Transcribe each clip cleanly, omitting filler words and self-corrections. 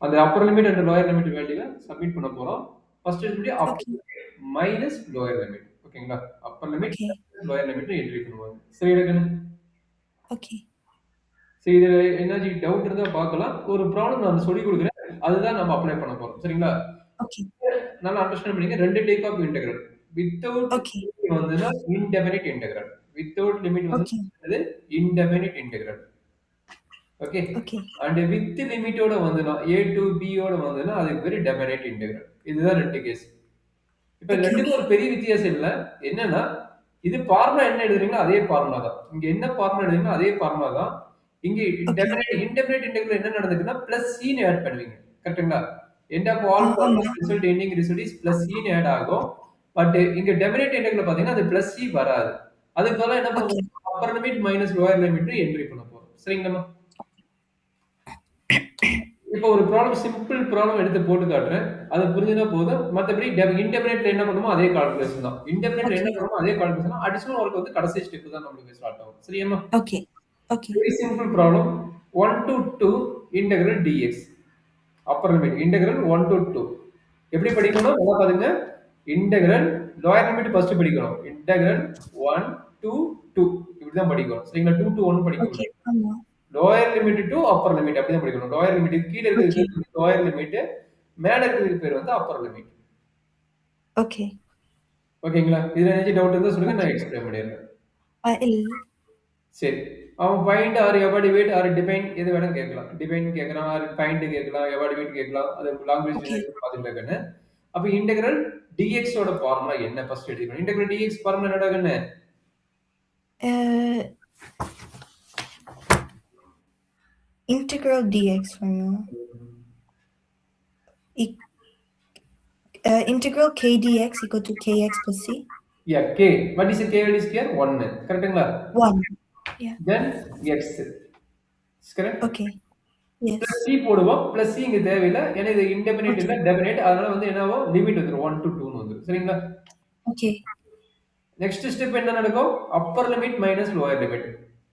அந்த upper limit and lower limit வேல்யூவை submit பண்ண போறோம். ஃபர்ஸ்ட் எடுத்துட்டு upper Okay. Minus lower limit. ஓகேங்களா? Upper limit Okay. Lower limit entry பண்ணுவாங்க. சரி எடுக்கணும். Okay. சரி இதுல என்னாச்சு டவுட் இருந்தா பார்க்கலாம். ஒரு ப்ராப்ளம் நான் சொல்லிக் குடுக்குறேன். அதுதான் நம்ம அப்ளை பண்ண போறோம். சரிங்களா? Okay. நல்லா அண்டர்ஸ்டாண்ட் பண்ணிக்க. 2 type of integral. Without Okay. Limit வந்துனா இன்டெஃபினிட் இன்டெக்ரல். வித்தவுட் லிமிட் வந்து Okay. அது indefinite integral. Okay. Okay. And with லிமிட்டோட வந்துனா a to b ஓட வந்துனா அது பேரு டெஃபினிட் இன்டெக்ரல். இதுதான் 2 கேஸ். இப்ப Okay. ரெண்டுக்கும் ஒரு பெரிய வித்தியாசம் இல்ல. என்னன்னா இது ஃபார்முலா என்ன எழுதுறீங்களோ அதே ஃபார்முலா தான். இங்க என்ன ஃபார்முலா எழுதுறீங்களோ அதே ஃபார்முலா தான். இங்க Okay. இன்டெஃபினிட் இன்டெக்ரல் என்ன நடந்துக்குன்னா பிளஸ் c ன்னு ஆட் பண்ணுவீங்க. கரெக்ட்டுங்களா? எண்ட் ஆஃப் ஆல் ஆமா. Formula result ending result is plus c ன்னு ஆட் ஆகும். பட் இங்க டெஃபினிட் இன்டெக்ரல் பாத்தீங்கன்னா அது பிளஸ் c வராது. அதுக்கு பதிலா என்ன பண்ண Okay. போறோம்? Appar limit minus lower limit entry பண்ண போறோம். சரிங்களா? இப்போ ஒரு ப்ராப்ளம் சிம்பிள் ப்ராப்ளம் எடுத்து போட்டு காட்டுறேன். அது புரிஞ்சுனா போதும். மத்தபடி இன்டெஃபினிட்ல என்ன பண்ணுமோ அதே கால்குலேஷன் தான். இன்டெஃபினிட்ல என்ன Okay. பண்ணுமோ அதே கால்குலேஷன் தான். அடிஷனல் ஒர்க் வந்து கடைசி ஸ்டெப் தான் நம்மளுக்கு ஸ்டார்ட் ஆகும். சரியாம்மா? Okay. Okay. Very simple problem. 1 to 2 integral dx. Upper limit integral 1 to 2. எப்படி படிக்கணும்? நல்லா பாருங்க. இன்டெக்ரல் லோயர் லிமிட் ஃபர்ஸ்ட் படிக்கணும். இன்டெக்ரல் 1 to 2 இப்படி தான் படிக்கணும். சரிங்களா? 2 to 1 படிக்க Okay. கூடாது. ஆமா. Lower limit to upper limit அப்படி தான் படிக்கணும். லோயர் லிமிட் கீழ Okay. இருக்கிறது லோயர் லிமிட், மேல இருக்கிறதுக்கு பேர் வந்து அப்பர் லிமிட். Okay. ஓகேங்களா? இதுல ஏதாச்சும் டவுட் இருந்தா சொல்லுங்க நான் Okay. எக்ஸ்பிளைன் பண்ணிடுறேன். இல்ல. சரி. அவன் find or evaluate or define எது வேணா கேட்கலாம். டிஃபைன் கேட்கலாம், ஆர் ஃபைண்ட் கேட்கலாம், எவாலுவேட் கேட்கலாம். அது லாங்குவேஜ் Okay. பார்த்துட்டு கண்ணு. அப்ப இன்டெக்ரல் dx ஓட ஃபார்முலா என்ன ஃபர்ஸ்ட் எடுத்துக்கணும். இன்டெக்ரல் dx ஃபார்முலா என்னடா கண்ணு? Integral dx formula. Integral k dx equal to kx plus c. Yeah, k. What is k value is here? 1. கரெக்ட்டுங்களா? 1. Yeah. Then x. Is correct? Okay. Yes. Plus C போடுவோம். Plus C இங்க தேவையில்லை. ஏன்னா இது indefinite Okay. இல்ல definite. அதனால வந்து என்னவோ லிமிட் வந்துரும் 1 to 2 ன்னு வந்துரும். சரிங்களா? Okay. நெக்ஸ்ட் ஸ்டெப் என்ன நடக்கும்? Upper limit minus lower limit.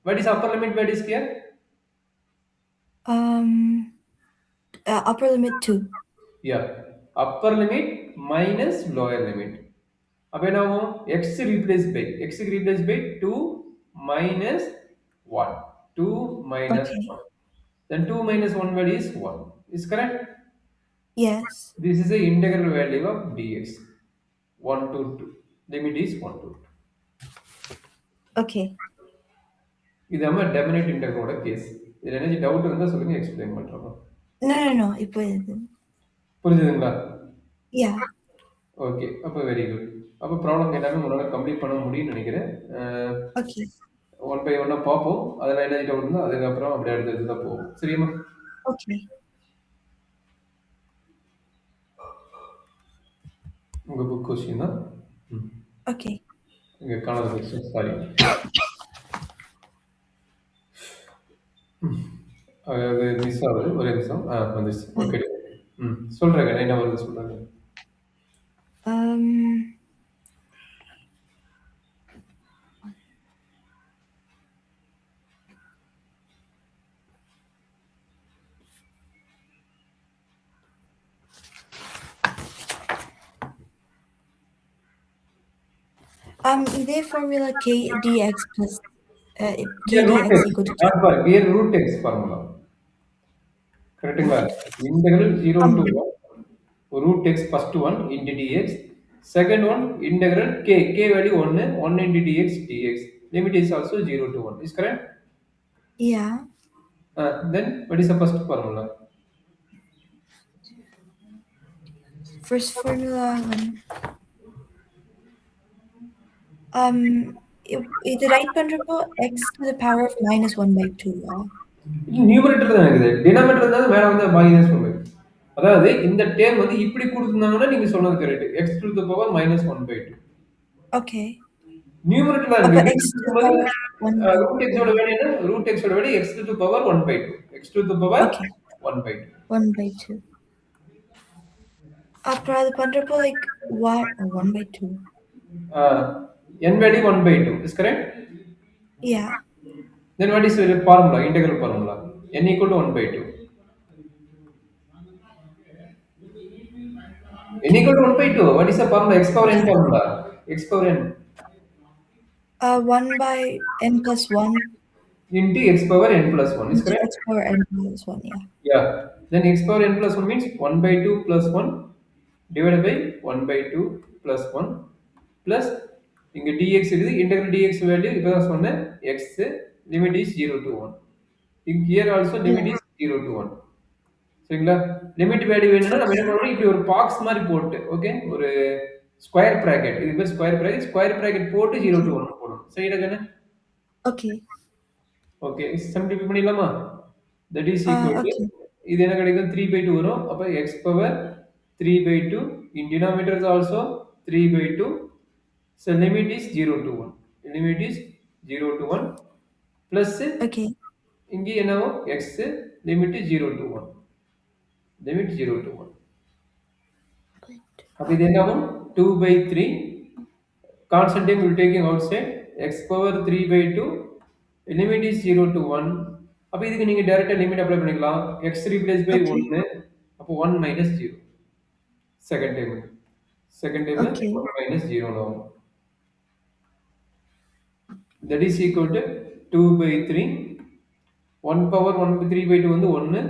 What is upper limit? What is here? Upper limit 2. Yeah. Upper limit minus lower limit. அப்ப என்ன ஆகும்? x replace by 2 minus 1. 2 minus Okay. 1. Then 2 minus 1 value is 1. Is correct? Yes. This is the integral value of dx. 1 to 2. Limit is 1 to 2. Okay. இது நம்ம definite இன்டெக்ரலோட case. இதுல ஏதாச்சும் doubt இருந்தா சொல்லுங்க explain பண்றோம். No. இப்போ இது. புரிஞ்சுதுங்களா? Yeah. ஓகே. அப்ப வெரி குட். அப்ப ப்ராப்ளம் எல்லாமே உங்களால கம்ப்ளீட் பண்ண முடியும்னு நினைக்கிறேன். Okay. ஒன் பை ஒன்னா பார்ப்போம். அதெல்லாம் என்ன டவுட் இருந்தா அதுக்கப்புறம் அப்படியே அடுத்தது தான் போவோம். சரியாம்மா? Okay. உங்க புக் கொஸ்டின் தான். Okay. இங்க காணாத கொஸ்டின் சாரி. அது மிஸ் ஆகுது. ஒரே நிமிஷம். வந்துச்சு. ஓகே. சொல்றேங்க. என்ன வருது சொல்றேங்க. இதே formula k dx plus k dx equal to here root x formula. கரெக்ட்டுங்களா? Integral 0 to 1 root x first one into dx. Second one integral k value 1 into dx. Limit is also 0 to 1. Is correct? Yeah. Then what is the first formula? First formula இது right பண்றப்போ x to the power of minus 1 by 2. Numerator தான் இருக்குது. Denominator தான் மேல வந்து minus 1 by. அதாவது இந்த term வந்து இப்படி கொடுத்திருந்தாங்கன்னா நீங்க சொன்னது correct. x to the power minus 1 by 2. Okay. நியூமரேட்டர்ல அப்ப இருக்கு. x to the power 1 by root x ஓட வேல்யூ என்ன? root x ஓட value x to the power 1 by 2. x to the power 1 by 2. 1 by 2. அப்புறம் அது பண்றப்போ like 1 by 2. n value 1 by 2. Is correct? Yeah. Then what is the formula? Integral formula. N equal to 1 by 2. n equal to 1 by 2. What is the formula? X power n formula. X power n 1 by n plus 1 into x power n plus 1. Is into correct? x power n plus 1, yeah. Yeah. Then x power n plus 1 means 1 by 2 plus 1 divided by 1 by 2 plus 1 plus இங்க dx இருக்குது integral dx value இப்பதான் சொன்னேன் x limit is 0 to 1. Here also limit Yeah. is 0 to 1. சரிங்களா? Limit value வேணும்னா நம்ம Okay. என்ன பண்ணணும் இப்படி ஒரு பாக்ஸ் மாதிரி போட்டு ஓகே ஒரு ஸ்கொயர் பிராக்கெட் இது பேர் ஸ்கொயர் பிராக்கெட் போட்டு 0 Okay. to 1 போடணும் சரிடா கண்ணு Okay. ஓகே சிம்பிளிஃபை பண்ணிடலாமா that is equal to Okay. இது என்ன கிடைக்கும் 3 by 2 வரும் அப்ப x power 3 by 2 in denominator is also 3 by 2 so limit is 0 to 1 limit is 0 to 1 plus Okay. இங்கே என்னவோ x limit is 0 to 1 limit 0 to 1 அப்ப இது என்ன ஆகும் 2 by 3 constant term will taking outside x power 3 by 2 limit is 0 to 1 அப்ப இதுக்கு நீங்க டைரக்டா லிமிட் அப்ளை பண்ணிக்கலாம் x replace by Okay. 1 அப்போ 1 minus 0 செகண்ட் டைம்ல Okay. 1 minus 0 ஆகும் that is equal to 2 by 3 1 power 1 by 3 by 2 வந்து 1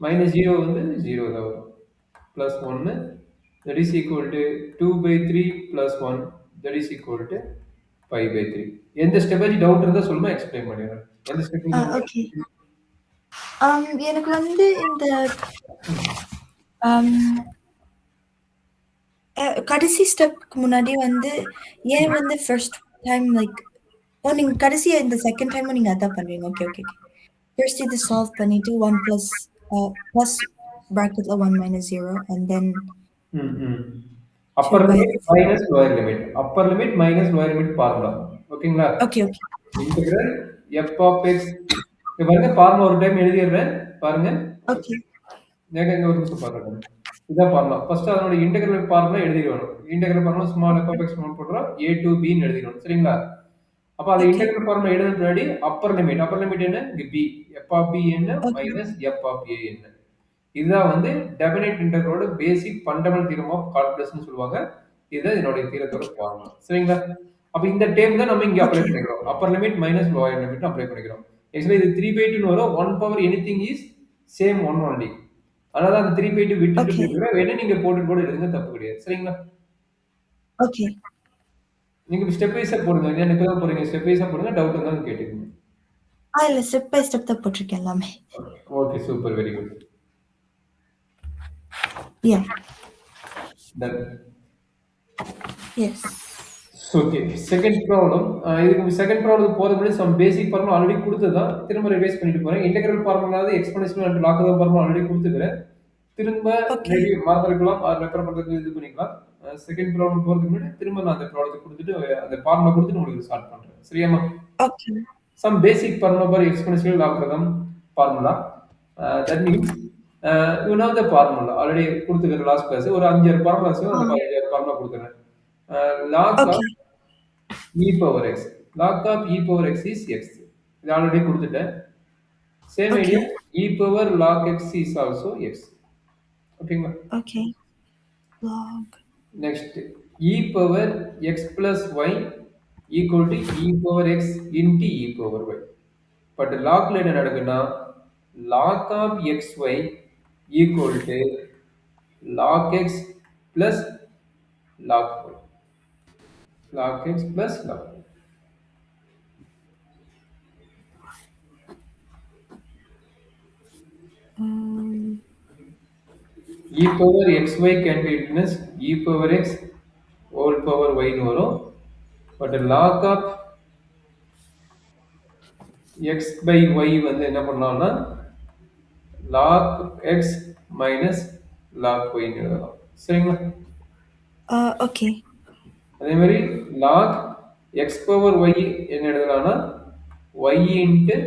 minus 0 வந்து 0 தான் வரும் plus 1 that is equal to 2 by 3 plus 1 that is equal to 5 by 3 எந்த step ஆச்சு டவுட் இருந்தா சொல்லுமா எக்ஸ்பிளைன் பண்ணிடுறேன் எந்த ஸ்டெப் Okay. எனக்கு வந்து இந்த கடைசி ஸ்டெப்க்கு முன்னாடி வந்து ஏன் வந்து ஃபர்ஸ்ட் டைம் லைக் நீங்க கடைசியா இந்த செகண்ட் டைம் நீங்க அதான் பண்றீங்க ஓகே ஓகே ஃபர்ஸ்ட் இது சால்வ் பண்ணிட்டு 1 plus bracketல 1 minus 0 and then upper limit minus lower limit upper limit minus lower limit formula ஓகேங்களா okay okay integral f of x இங்க பாருங்க ஃபார்முலா ஒரு டைம் எழுதிடுறேன் பாருங்க ஓகே நேக இங்க ஒரு நிமிஷம் பாருங்க இதான் ஃபார்முலா ஃபர்ஸ்ட் அதோட இன்டெகிரல் ஃபார்முலா எழுதிடணும் integral formula small f of x போடுறோம் a to b ன்னு எழுதிடணும் சரிங்களா அப்ப அந்த இன்டெகிரல் ஃபார்முலா எழுதுறது முன்னாடி அப்பர் லிமிட் என்ன இங்க b f of b என்ன மைனஸ் f of a என்ன இதுதான் வந்து டெஃபினைட் இன்டெகிரலோட பேசிக் ஃபண்டமெண்டல் தியரம் ஆஃப் கால்குலஸ்னு சொல்லுவாங்க இதுதான் இதனுடைய தியரத்தோட ஃபார்முலா சரிங்களா அப்ப இந்த டேர்ம் தான் நம்ம இங்க அப்ளை பண்ணிக்கிறோம் Appar limit minus lower limit apply பண்ணிக்கிறோம் ஆக்சுவலி இது 3/2 ன்னு வரும் 1 power anything is same 1 only அதனால அந்த 3/2 விட்டுட்டு போயிடுறேன் வேணா நீங்க போட்டு கூட எழுதுங்க தப்பு கிடையாது சரிங்களா ஓகே நீங்க ஸ்டெப் வைஸா போடுங்க நான் இப்பதான் போறீங்க ஸ்டெப் வைஸா போடுங்க டவுட் இருந்தாலும் கேட்டுக்கங்க இல்ல ஸ்டெப் பை ஸ்டெப் தான் போட்டிருக்கேன் எல்லாமே okay super very good yeah done yes okay second problem இதுக்கு செகண்ட் ப்ராப்ளம் போறது முன்னாடி சம் பேசிக் ஃபார்முலா ஆல்ரெடி கொடுத்ததான் திரும்ப ரிவைஸ் பண்ணிட்டு போறேன் இன்டெகிரல் ஃபார்முலாவது exponential and logarithm formula already கொடுத்துக்கிறேன் திரும்ப மேபி மறந்துருக்கலாம் அது ரெஃபர் பண்றதுக்கு இது பண்ணிக்கலாம் செகண்ட் ப்ராப்ளம் போறதுக்கு முன்னாடி திரும்ப நான் அந்த ப்ராப்ளத்தை கொடுத்துட்டு அந்த ஃபார்முலா கொடுத்துட்டு உங்களுக்கு ஸ்டார்ட் பண்றேன் சரியாமா okay some basic formula for exponential logarithm formula that means you know the formula already கொடுத்துக்கிற லாஸ்ட் கிளாஸ் ஒரு 5 ஃபார்முலாஸ் அந்த 5 ஃபார்முலா கொடுத்துறேன் log of e power x log of e power x is x இது already கொடுத்துட்டேன் same idea e power log x is also x ஓகேங்களா okay log next e power x plus y equal to e power x into e power y but லாக்ல என்ன நடக்குன்னா log of xy equal to log x plus log y log x plus log y e power xy can be written as e power x whole power y ன்னு வரும் but log of x by y வந்து என்ன பண்ணலாம்னா log x minus log y ன்னு எழுதலாம் சரிங்களா okay அதே மாதிரி log x power y என்ன எழுதலாம்னா y into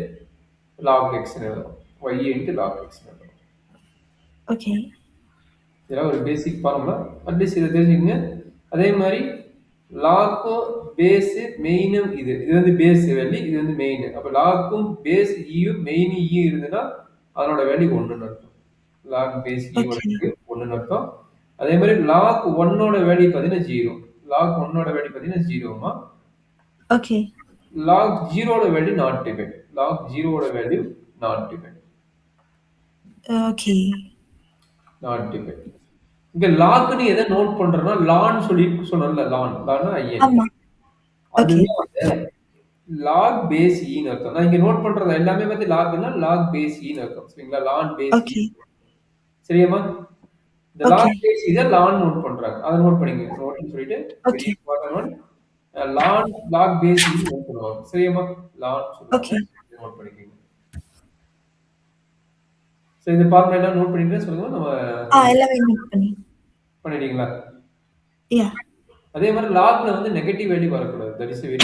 log x ன்னு எழுதலாம் y into log x ன்னு எழுதலாம் okay இதெல்லாம் ஒரு பேசிக் ஃபார்முலா அட்லீஸ்ட் இதை தெரிஞ்சுக்கங்க அதே மாதிரி லாக்கும் பேஸ் மெயினும் இது வந்து பேஸ் வேல்யூ இது வந்து மெயின் அப்போ லாக்கும் பேஸ் ஈயும் மெயின் ஈயும் இருந்ததுன்னா அதனோட வேல்யூ ஒன்றுன்னு அர்த்தம் லாக் பேஸ் ஈயோட ஒன்றுன்னு அர்த்தம் அதே மாதிரி லாக் ஒன்னோட வேல்யூ பார்த்தீங்கன்னா ஜீரோ. லாக் ஒன்னோட வேல்யூ பார்த்தீங்கன்னா ஜீரோமா. Okay. லாக் ஜீரோட வேல்யூ நாட் டிவைட். லாக் ஜீரோட வேல்யூ நாட் டிவைட். Okay. நாட் டிவைட். இங்க லாக்னு எதை நோட் பண்றேன்னா லான்னு சொல்லி சொன்னல லான்னா ஐஎன். ஆமா. Okay. அதுதான் வந்து லாக் பேஸ் ஈன்னு அர்த்தம். நான் இங்க நோட் பண்றது எல்லாமே வந்து லாக்னா லாக் பேஸ் ஈன்னு அர்த்தம். சரிங்களா? லான் பேஸ் ஈ. Okay. சரியாம்மா? இந்த லாக் Okay. பேஸ் இத லான் நோட் பண்றாங்க. அத நோட் பண்ணிக்கங்க. நோட்னு சொல்லிட்டு very Okay. Important one. Log base ஈன்னு நோட் பண்ணுவாங்க. சரியாம்மா? லான் சொல்லுவாங்க. Okay. இத நோட் பண்ணிக்கங்க. சரி இந்த ஃபார்முலா எல்லாம் நோட் பண்ணிட்டு சொல்லுங்க. நம்ம எல்லாமே நோட் பண்ணி. பண்ணிட்டீங்களா? Yeah. அதே மாதிரி லாக்ல வந்து நெகட்டிவ் வேல்யூ வரக்கூடாது. தட் இஸ் வெரி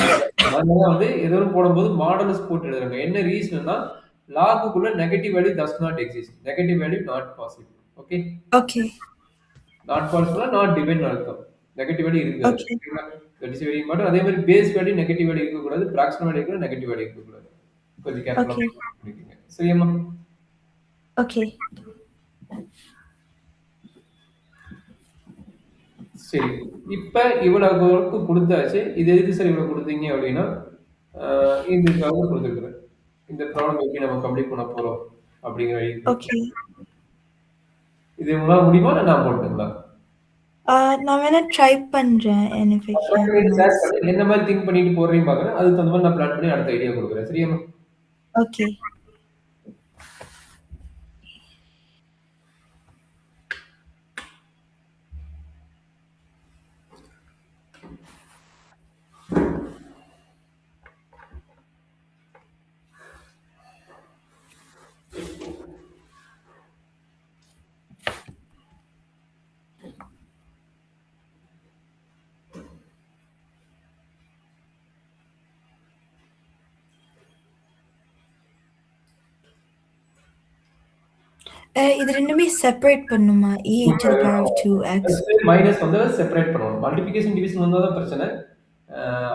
அதனால வந்து ஏதோ ஒன்று போடும்போது மாடல்ஸ் போட்டு எழுதுறாங்க. என்ன ரீசன்னா லாக்குக்குள்ள negative value does not exist. Negative value not possible. Okay? Okay. Not பாசிபிள்னா நாட் டிவைன் அர்த்தம். நெகட்டிவ் வேல்யூ இருக்காது. Okay. சரிங்களா? That is very important. அதே மாதிரி பேஸ் வேல்யூ நெகட்டிவ் வேல்யூ இருக்கக்கூடாது. பிராக்ஷனல் வேல்யூ கூட நெகட்டிவ் வேல்யூ இருக்கக்கூடாது. கொஞ்சம் கேர்ஃபுல்லா Okay. பண்ணிக்கங்க. சரியாம்மா? Okay. சரி. இப்ப இவ்வளவு ஒர்க் குடுத்தாச்சு. இது எதுக்கு சார் இவ்வளவு குடுத்தீங்க அப்படின்னா, இதுக்காக குடுத்துருக்கிறேன். இந்த ப்ராப்ளம் எப்படி நம்ம கம்ப்ளீட் பண்ண போறோம் அப்படிங்கிற ஐடியா. Okay. இது உங்களால முடியுமா? இல்ல நான் போடட்டுங்களா? நான் வேணா ட்ரை பண்றேன். and if I try can பண்ணிட்டு ஷேர் miss. பண்ணி என்ன மாதிரி திங்க் பண்ணிட்டு போடுறீங்கன்னு பார்க்குறேன். அதுக்கு தகுந்த மாதிரி நான் பிளான் பண்ணி அடுத்த ஐடியா குடுக்குறேன். சரியாம்மா? Okay. இது ரெண்டுமே செப்பரேட் பண்ணுமா? e to the power of 2x. Minus வந்து செப்பரேட் பண்ணணும். மல்டிப்ளிகேஷன் டிவிஷன் வந்தா தான் பிரச்சனை.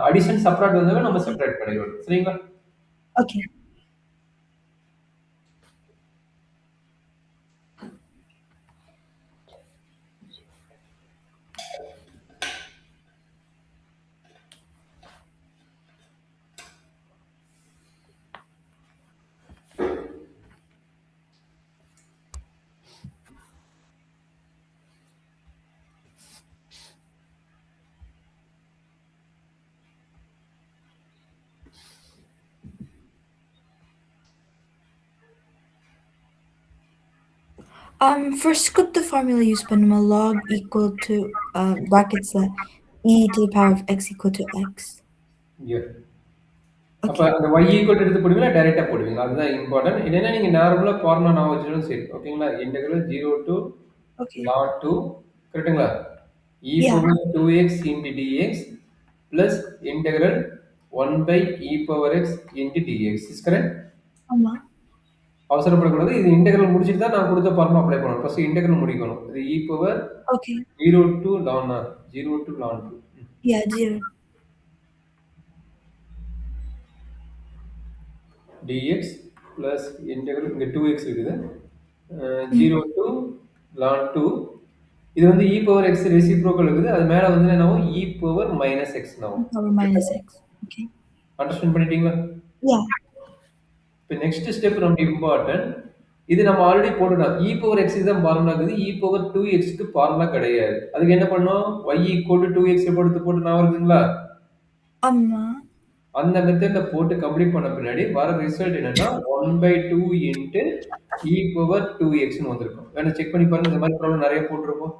அடிஷன் சப்ட்ராக்ட் வந்தாவே நம்ம Okay. செப்பரேட் பண்ணிடுவோம். சரிங்களா? Okay. First கொடுத்த formula யூஸ் பண்ணுமா? log equal to bracketsல e to the power of x equal to x. Yeah. அப்ப Okay. அந்த y ஈக்குவல் எடுத்து போடுவீங்களா? டைரக்ட்டா போடுவீங்களா? அதுதான் இம்பார்ட்டன்ட். இல்லைன்னா நீங்க நார்மலா ஃபார்முலா நான் வச்சுட்டாலும் சரி. ஓகேங்களா? Integral 0 to Okay. log 2 கரெக்ட்டுங்களா? e Yeah. power 2x into dx plus integral 1 by e power x into dx. Is correct? ஆமா. அவசரப்படக்கூடாது. இது இன்டெக்ரல் முடிச்சிட்டு தான் நான் கொடுத்த ஃபார்முலா அப்ளை பண்ணணும். ஃபர்ஸ்ட் இன்டெக்ரல் முடிக்கணும். இது e power Okay. 0 to ln 0 to ln 2. Yeah, 0. dx plus integral இங்க 2x இருக்குது. 0 to ln 2 இது வந்து e power x ரெசிப்ரோக்கல் இருக்குது. அது மேல வந்து என்னவோ e power minus x e ஆகும். power minus x. Okay. Understand பண்ணிட்டீங்களா? Yeah. இப்போ நெக்ஸ்ட் ஸ்டெப் ரொம்ப இம்பார்ட்டன்ட். இது நம்ம ஆல்ரெடி போட்டுட்டோம். e power x தான் ஃபார்முலா இருக்குது. e power 2x க்கு ஃபார்முலா கிடையாது. அதுக்கு என்ன பண்ணோம்? y equal to 2x போட்டு நான் வருதுங்களா? ஆமா. அந்த மெத்தட்ல போட்டு கம்ப்ளீட் பண்ண பின்னாடி வர ரிசல்ட் என்னன்னா 1/2 into e power 2x ன்னு வந்திருக்கும். வேணா செக் பண்ணி பாருங்க. இந்த மாதிரி ப்ராப்ளம் நிறைய போட்டிருப்போம்.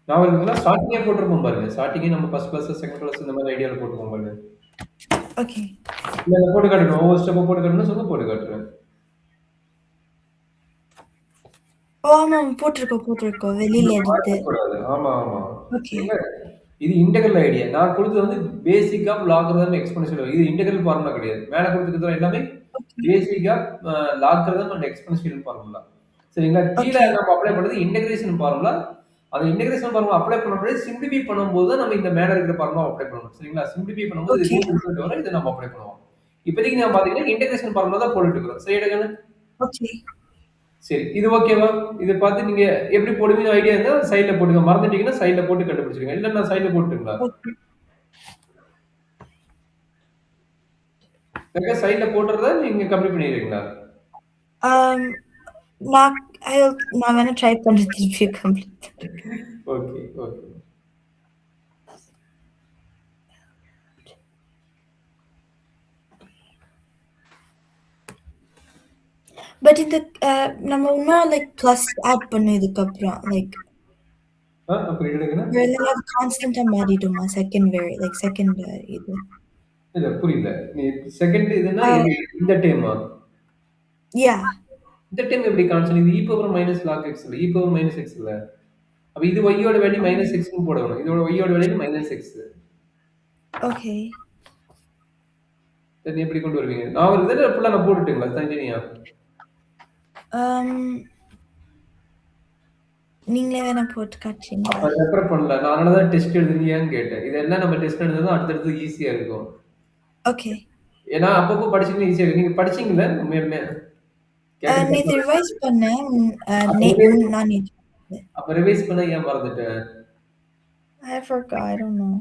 நான் வருதுங்களா? ஸ்டார்டிங்கே போட்டிருப்போம் பாருங்க. ஸ்டார்டிங்கே நம்ம ஃபர்ஸ்ட் கிளாஸ், செகண்ட் கிளாஸ் இந்த மாதிரி ஐடியால போட்டுருப்போம் பாருங்க. Okay. இல்ல இத போட்டு காட்டணும். ஒவ்வொரு ஸ்டெப்பா போட்டு காட்டணும்னு சொல்லுங்க போட்டு காட்டுறேன். ஆமா போட்டிருக்கோம். வெளியில எடுத்து. கூடாது. ஆமா, ஆமா. Okay. இல்ல இது இன்டெக்ரல் ஐடியா. நான் கொடுத்தது வந்து பேசிக் ஆஃப் லாகரிதம் எக்ஸ்போனன்ஷியல். இது இன்டெக்ரல் ஃபார்முலா கிடையாது. மேல கொடுத்துருக்கிறது எல்லாமே Okay. Basic of logarithm and exponential formula. சரிங்களா? கீழ Okay. நம்ம அப்ளை பண்றது இன்டகிரேஷன் ஃபார்முலா. அந்த இன்டகிரேஷன் ஃபார்முலா அப்ளை பண்ணும்போது சிம்ப்ளிஃபை பண்ணும்போது தான் நம்ம இந்த மேல இருக்கிற ஃபார்முலா அப்ளை பண்ணணும். சரிங்களா? சிம்ப்ளிஃபை பண்ணும்போது இது Okay. ரிசல்ட் வரும். இத நம்ம அப்ளை பண்ணுவோம். இப்போதைக்கு நான் பாத்தீங்கன்னா இன்டகிரேஷன் ஃபார்முலா தான் போட்டுட்டு இருக்கோம். சரியாடா கண்ணு? Okay. சரி. இது ஓகேவா? இத பார்த்து நீங்க எப்படி போடுவீங்கன்னு ஐடியா இருந்தா சைடுல போட்டுங்க. மறந்துட்டீங்கன்னா சைடுல போட்டு கண்டுபிடிச்சுருங்க. இல்ல நான் சைடுல போட்டுங்களா? ஓகே. இல்ல சைடுல போட்டுறதா நீங்க கம்மி பண்ணிடுறீங்களா? ஆம், நான் நான் வேணா ட்ரை பண்றேன் திருப்பி கம்ப்ளீட். Okay, okay. பட் இந்த நம்ம இன்னும் லைக் பிளஸ் ஆட் பண்ணதுக்கப்புறம் லைக் அப்ப எடுக்குன்னா? வேற ஏதாவது கான்ஸ்டன்ட்டா மாறிடுமா? செகண்ட் இது. இல்ல புரியல. நீ செகண்ட் இதுன்னா ஆ, எது? இந்த டெர்மா? yeah. இந்த டெர்ம் எப்படி கான்ஸ்டன்ட்? இது மைனஸ் லாக் எக்ஸ் இல்ல. மைனஸ் எக்ஸ் இல்ல. அப்ப இது y யோட வேல்யூ மைனஸ் எக்ஸ்ன்னு போடணும். இதோட y யோட வேல்யூ மைனஸ் எக்ஸ். ஓகே. தென் எப்படி கொண்டு வருவீங்க? நான் ஒரு இதுல ஃபுல்லா நான் போட்டுட்டுங்களா தனித்தனியா? ஆம், நீங்களே வேணா போட்டு காட்டுறீங்களா? அப்ப ரெஃபர் பண்ணல. நான் அதனால தான் டெஸ்ட் எழுதுனியான்னு கேட்டேன். இதெல்லாம் நம்ம டெஸ்ட் எழுதுனா தான் அடுத்தடுத்து ஈஸியா இருக்கும். ஓகே. ஏன்னா அப்பப்போ படிச்சீங்கன்னா ஈஸியா இருக்கும். நீங்க படிச்சீங்கல்ல உண்மையாலுமே? நேத்து கேட்கறதுக்கு ரிவைஸ் பண்ணேன். அப்ப ரிவைஸ் முன்னா நேத்து. அப்ப ரிவைஸ் பண்ண ஏன் மறந்துட்டேன்? I forgot. I don't know.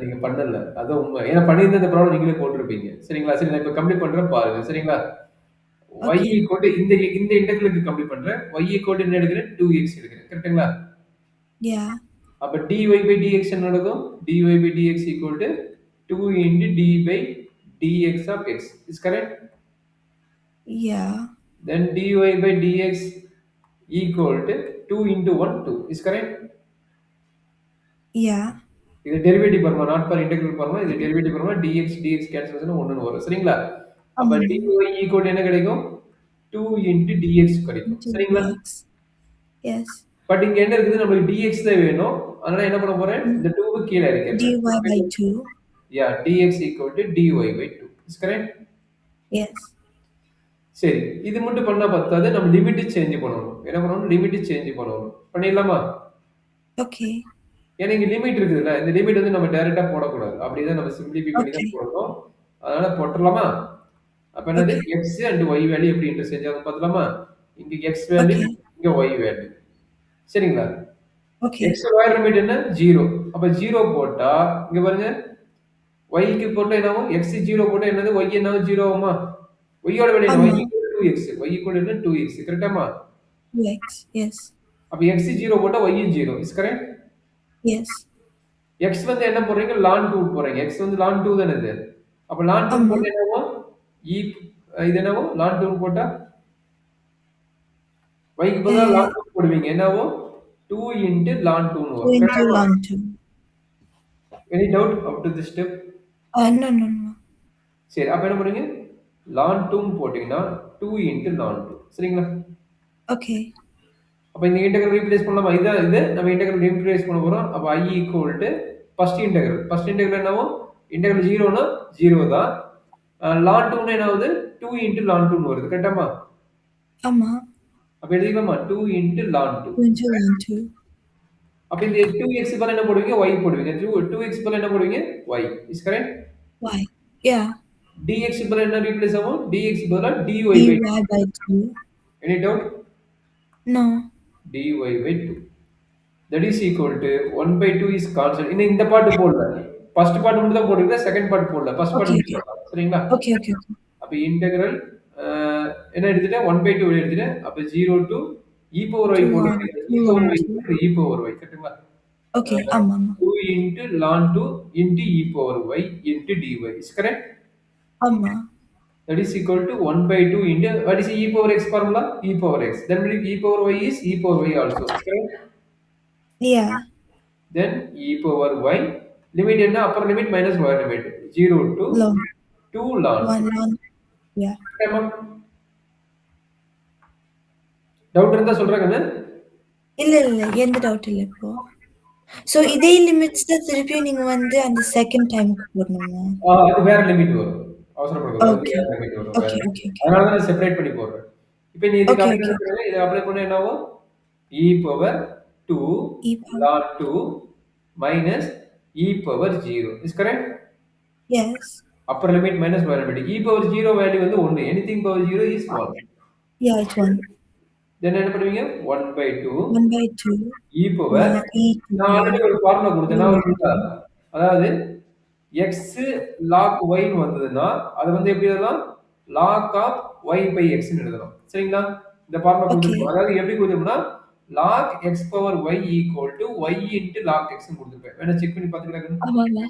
நீங்க பண்ணல. அதான் உண்மை. ஏன்னா பண்ணியிருந்தா இந்த ப்ராப்ளம் நீங்களே போட்டிருப்பீங்க. சரிங்களா? சரி நான் இப்ப கம்ப்ளீட் பண்றேன் பாருங்க. சரிங்களா? y okay. இந்த இந்த இன்டெக்ரலுக்கு கம்ப்ளீட் பண்றேன். y என்ன எடுக்கிறேன்? 2x எடுக்கிறேன். கரெக்ட்டுங்களா? Yeah. அப்ப dy by dx என்ன நடக்கும்? dy by dx equal to 2 into d by dx of x. Is correct? Yeah. Then dy by dx equal to 2 into 1, 2. Is correct? Yeah. இது derivative formula, not for integral formula. இது derivative formula dx cancel ஆச்சுன்னா 1ன்னு வரும். சரிங்களா? அப்ப dy ஆமாமா. Equal என்ன கிடைக்கும்? 2 into dx கிடைக்கும். Into சரிங்களா? dx. Yes. பட் இங்க என்ன இருக்குது? நம்மளுக்கு dx தான் வேணும். அதனால என்ன பண்ண போறேன்? Mm. இந்த 2க்கு கீழ dy இறக்கிடுறேன். by 2. Yeah, dx equal to dy by 2. Is correct? Yes. சரி. இது மட்டும் பண்ணா பத்தாது. நம்ம லிமிட் சேஞ்ச் பண்ணணும். என்ன பண்ணணும்? லிமிட் சேஞ்ச் பண்ணணும். பண்ணிடலாமா? Okay. ஏன்னா இங்க லிமிட் இருக்குதுல்ல. இந்த லிமிட் வந்து நம்ம டைரக்ட்டா போடக்கூடாது. அப்படியே நம்ம சிம்ப்ளிஃபை பண்ணி தான் Okay. போடணும். அதனால போட்டுறலாமா? அப்ப என்னது? Okay. x and y value எப்படி இன்டர்சேஞ்ச் ஆகும் பார்க்கலாமா? இங்க x வேல்யூ, Okay. இங்க y வேல்யூ. சரிங்களா? Okay. x லோயர் லிமிட் என்ன? 0. அப்ப 0 போட்டா இங்க பாருங்க. y க்கு போட்டா என்ன ஆகும்? x 0 போட்டா என்னது? y என்ன ஆகும்? 0 ஆகுமா? y யோட வேல்யூ என்ன? y ஆமா. Equal 2x. y ஈக்குவல் என்ன? 2x. கரெக்ட்டாமா? 2x. Yes. அப்ப x 0 போட்டா y 0. Is correct? Yes. x வந்து என்ன போடுறீங்க? ln 2 போடுறீங்க. x வந்து ln 2 தானே இது. அப்ப ln 2 ஆமா. போட்டா என்னவாகும்? e இது என்னவாகும்? ln 2 போட்டா y க்கு பதிலா ln 2 போடுவீங்க. என்னவாகும்? 2 into ln 2 ன்னு 2 வரும். into கரெக்ட்டாமா? ln 2. Any doubt up to this step? No, no, no. சரி. அப்ப என்ன பண்ணுவீங்க? ln 2 ன்னு போட்டீங்கன்னா 2 into ln 2. சரிங்களா? Okay. அப்ப இந்த இன்டெக்ரல் ரீப்ளேஸ் பண்ணலாமா? இதான் இது. நம்ம இன்டெக்ரல் ரீப்ளேஸ் பண்ண போறோம். அப்ப i equal to first integral. First integral என்னவாகும்? இன்டெக்ரல் 0னா 0 தான். ln 2 னா என்ன ஆகுது? 2 into ln 2 ன்னு வருது. கரெக்ட்டாமா? ஆமா. அப்ப எழுதிக்கலாமா? 2 into ln 2. 2 into ln 2. அப்ப இந்த 2x பதிலா என்ன போடுவீங்க? y போடுவீங்க. 2x பதிலா என்ன போடுவீங்க? y. Is correct? Y. Yeah. dx பதிலா என்ன ரீப்ளேஸ் ஆகும்? dx பதிலா dy by dy 2. by 2. Any doubt? No. dy by 2. That is equal to 1 by 2 is constant. இன்னும் இந்த பார்ட் போடல. ஃபர்ஸ்ட் பார்ட் மட்டும் தான் போட்டுருக்கேன். செகண்ட் பார்ட் போடல. First part Okay, okay. முடிச்சிடலாம். சரிங்களா? Okay, okay, okay. அப்ப இன்டெக்ரல் என்ன எடுத்துட்டேன்? 1 by 2 வெளிய எடுத்துட்டேன். அப்ப 0 to e power y 2 ln போட்டுருக்கேன். e 2 power ln y 2. e power y கரெக்ட்டுங்களா? Okay. ஆமாமா. 2 into ln 2 into e power y into dy. Is correct? ஆமா. That is equal to 1 by 2 into what is e power x formula? E power x. Then e power y is e power y also. Correct? Yeah. Then e power y limit என்ன? upper limit minus lower limit 0 to Ln 2 ln 1 ln. Yeah. Doubt இருந்தா சொல்றேன். இல்ல, இல்ல. எந்த doubt இல்ல இப்போ. So இதே limits தான் திருப்பியும் நீங்க வந்து அந்த செகண்ட் டைம்க்கு போடணுமா? அது வேற லிமிட் வரும். அவசரப்படக்கூடாது. அது ஓகே. வேற லிமிட் வரும். வேற. Okay, okay, okay. அதனால தான் நான் செப்பரேட் பண்ணி போடுறேன். இப்போ நீ இதுக்கு ஓகே, அப்ளை ஓகே. பண்றீங்க. இத அப்ளை பண்ணா என்ன ஆகும்? e power 2 E power. ln 2 minus e power 0. Is correct? Yes. Upper limit minus lower limit. E power 0 value வந்து 1. Anything power 0 is 1. Yeah, it's 1. தென் என்ன பண்ணுவீங்க? 1/2 1 by 2 e power e to நான் power already ஒரு formula குடுத்தேன். ஞாபகம் இருக்குங்களா? 1/2. அதாவது x log y ன்னு வந்ததுன்னா, அது வந்து எப்படி எழுதலாம்? log of y by x ன்னு எழுதலாம். சரிங்களா? இந்த ஃபார்முலா Okay. குடுத்துருப்போம். அதாவது எப்படி குடுத்துருப்போம்னா, log x power y equal to y into log x ன்னு குடுத்துருப்பேன். வேணா செக் பண்ணி பாத்துக்கலாமா? ஆமாமா.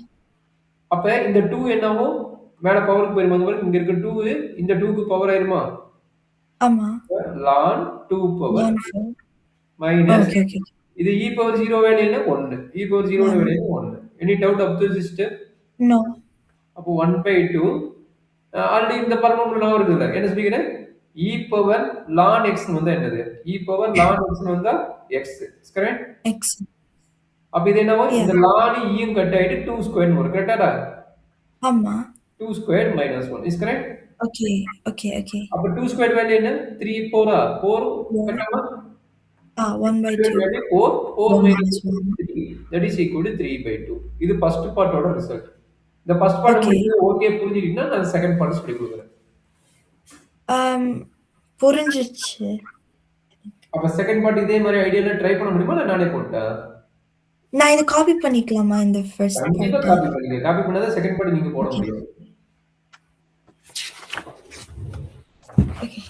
அப்ப இந்த 2 என்னாகும்? மேல பவருக்கு போயிருமா? இந்த பாருங்க, இங்க இருக்க 2 இந்த 2க்கு பவர் ஆயிருமா? ஆமா. ln 2 power ln 4. Minus Okay, okay. இது e பவர் 0 வேல்யூ என்ன? 1. e பவர் 0 ஓட 1. Value 1. Any doubt up to system? No. அப்போ 1/2 ஆல்ரெடி இந்த ஃபார்முலா உங்களுக்கு ஞாபகம் இருக்குல்ல? என்ன சொல்லிக்கிறேன்? e பவர் ln x ன்னு வந்தா என்னது? e பவர் ln x ன்னு வந்தா x. கரெக்ட்? X. அப்ப இது என்னவா? Yeah. இந்த ln யும் கட் ஆயிட்டு 2 ஸ்கொயர்னு வரும். கரெக்ட்டாடா? ஆமா. 2 square minus 1 is correct? Okay, okay, okay. அப்ப 2 ஸ்கொயர் வேல்யூ என்ன? 3 4 4 4. கரெக்டாமா? 1 by square 2. Value 4 4 1 minus minus 1. 3 that is equal to 3/2. இது ஃபர்ஸ்ட் பார்ட்டோட ரிசல்ட். இந்த ஃபர்ஸ்ட் பார்ட் Okay. உங்களுக்கு ஓகே புரிஞ்சிட்டீங்கன்னா நான் செகண்ட் பார்ட் சொல்லி கொடுக்குறேன். புரிஞ்சிருச்சு. அப்ப செகண்ட் பார்ட் இதே மாதிரி ஐடியால ட்ரை பண்ண முடியுமா இல்ல நானே போட்டா? நான் இத காப்பி பண்ணிக்கலாமா இந்த ஃபர்ஸ்ட் கண்டிப்பா பார்ட்ட? காப்பி பண்ணுங்க. காப்பி பண்ணாதான் செகண்ட் பார்ட் நீங்க போட Okay. முடியும். Okay.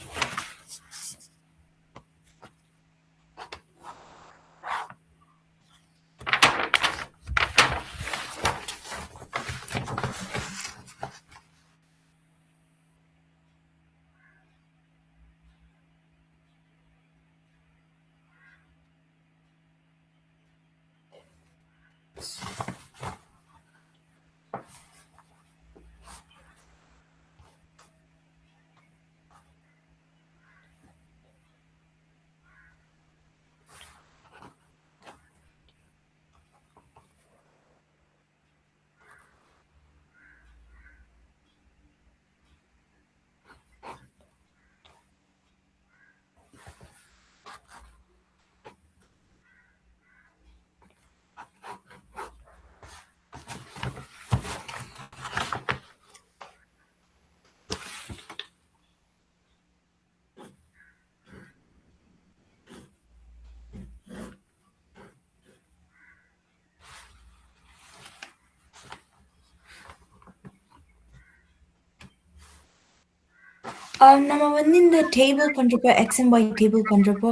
நம்ம வந்து இந்த டேபிள் பண்றப்போ எக்ஸ் அண்ட் ஒய் டேபிள் பண்றப்போ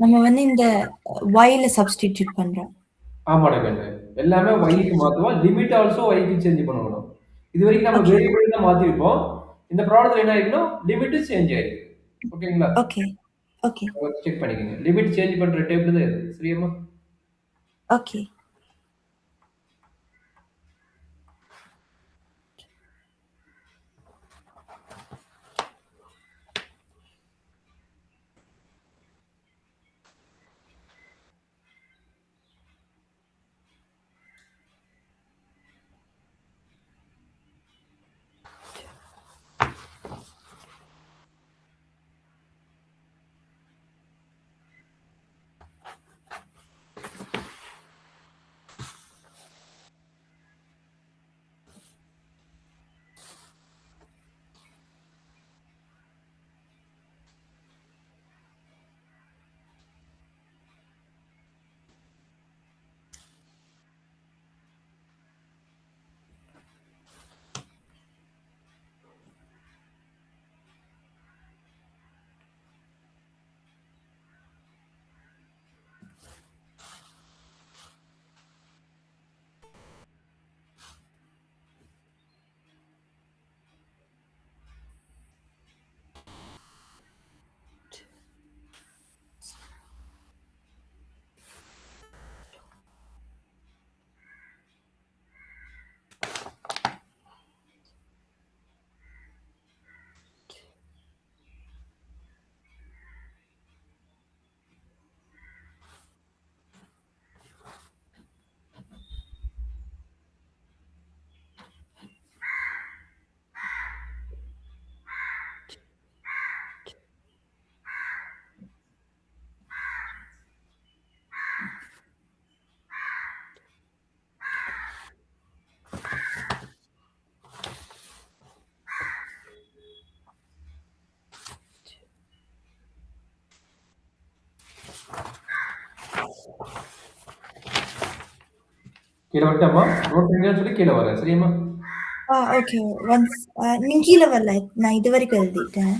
நம்ம வந்து இந்த ஒய்ல சப்ஸ்டிடியூட் பண்றோம். ஆமாடா கண்ணு. எல்லாமே y-க்கு மாத்துவோம். லிமிட் ஆல்சோ y-க்கு சேஞ்ச் பண்ணணும். இதுவரைக்கும் நம்ம Okay. வேரியபிள் தான் மாத்திருப்போம். இந்த ப்ராப்ளத்துல என்ன ஆயிருக்குன்னா லிமிட் சேஞ்ச் ஆயிருக்கு. ஓகேங்களா? Okay. Okay. செக் பண்ணிக்கங்க. லிமிட் சேஞ்ச் பண்ற டேபிள் தான் இது. சரியாமா? Okay. கீழ வந்துட்டேம்மா. நோட் பண்ணிக்கன்னு சொல்லி கீழ வரேன். சரியாம்மா? ஓகே. ஒன்ஸ் நீங்க கீழ வரல. நான் இதுவரைக்கும் எழுதிட்டேன்.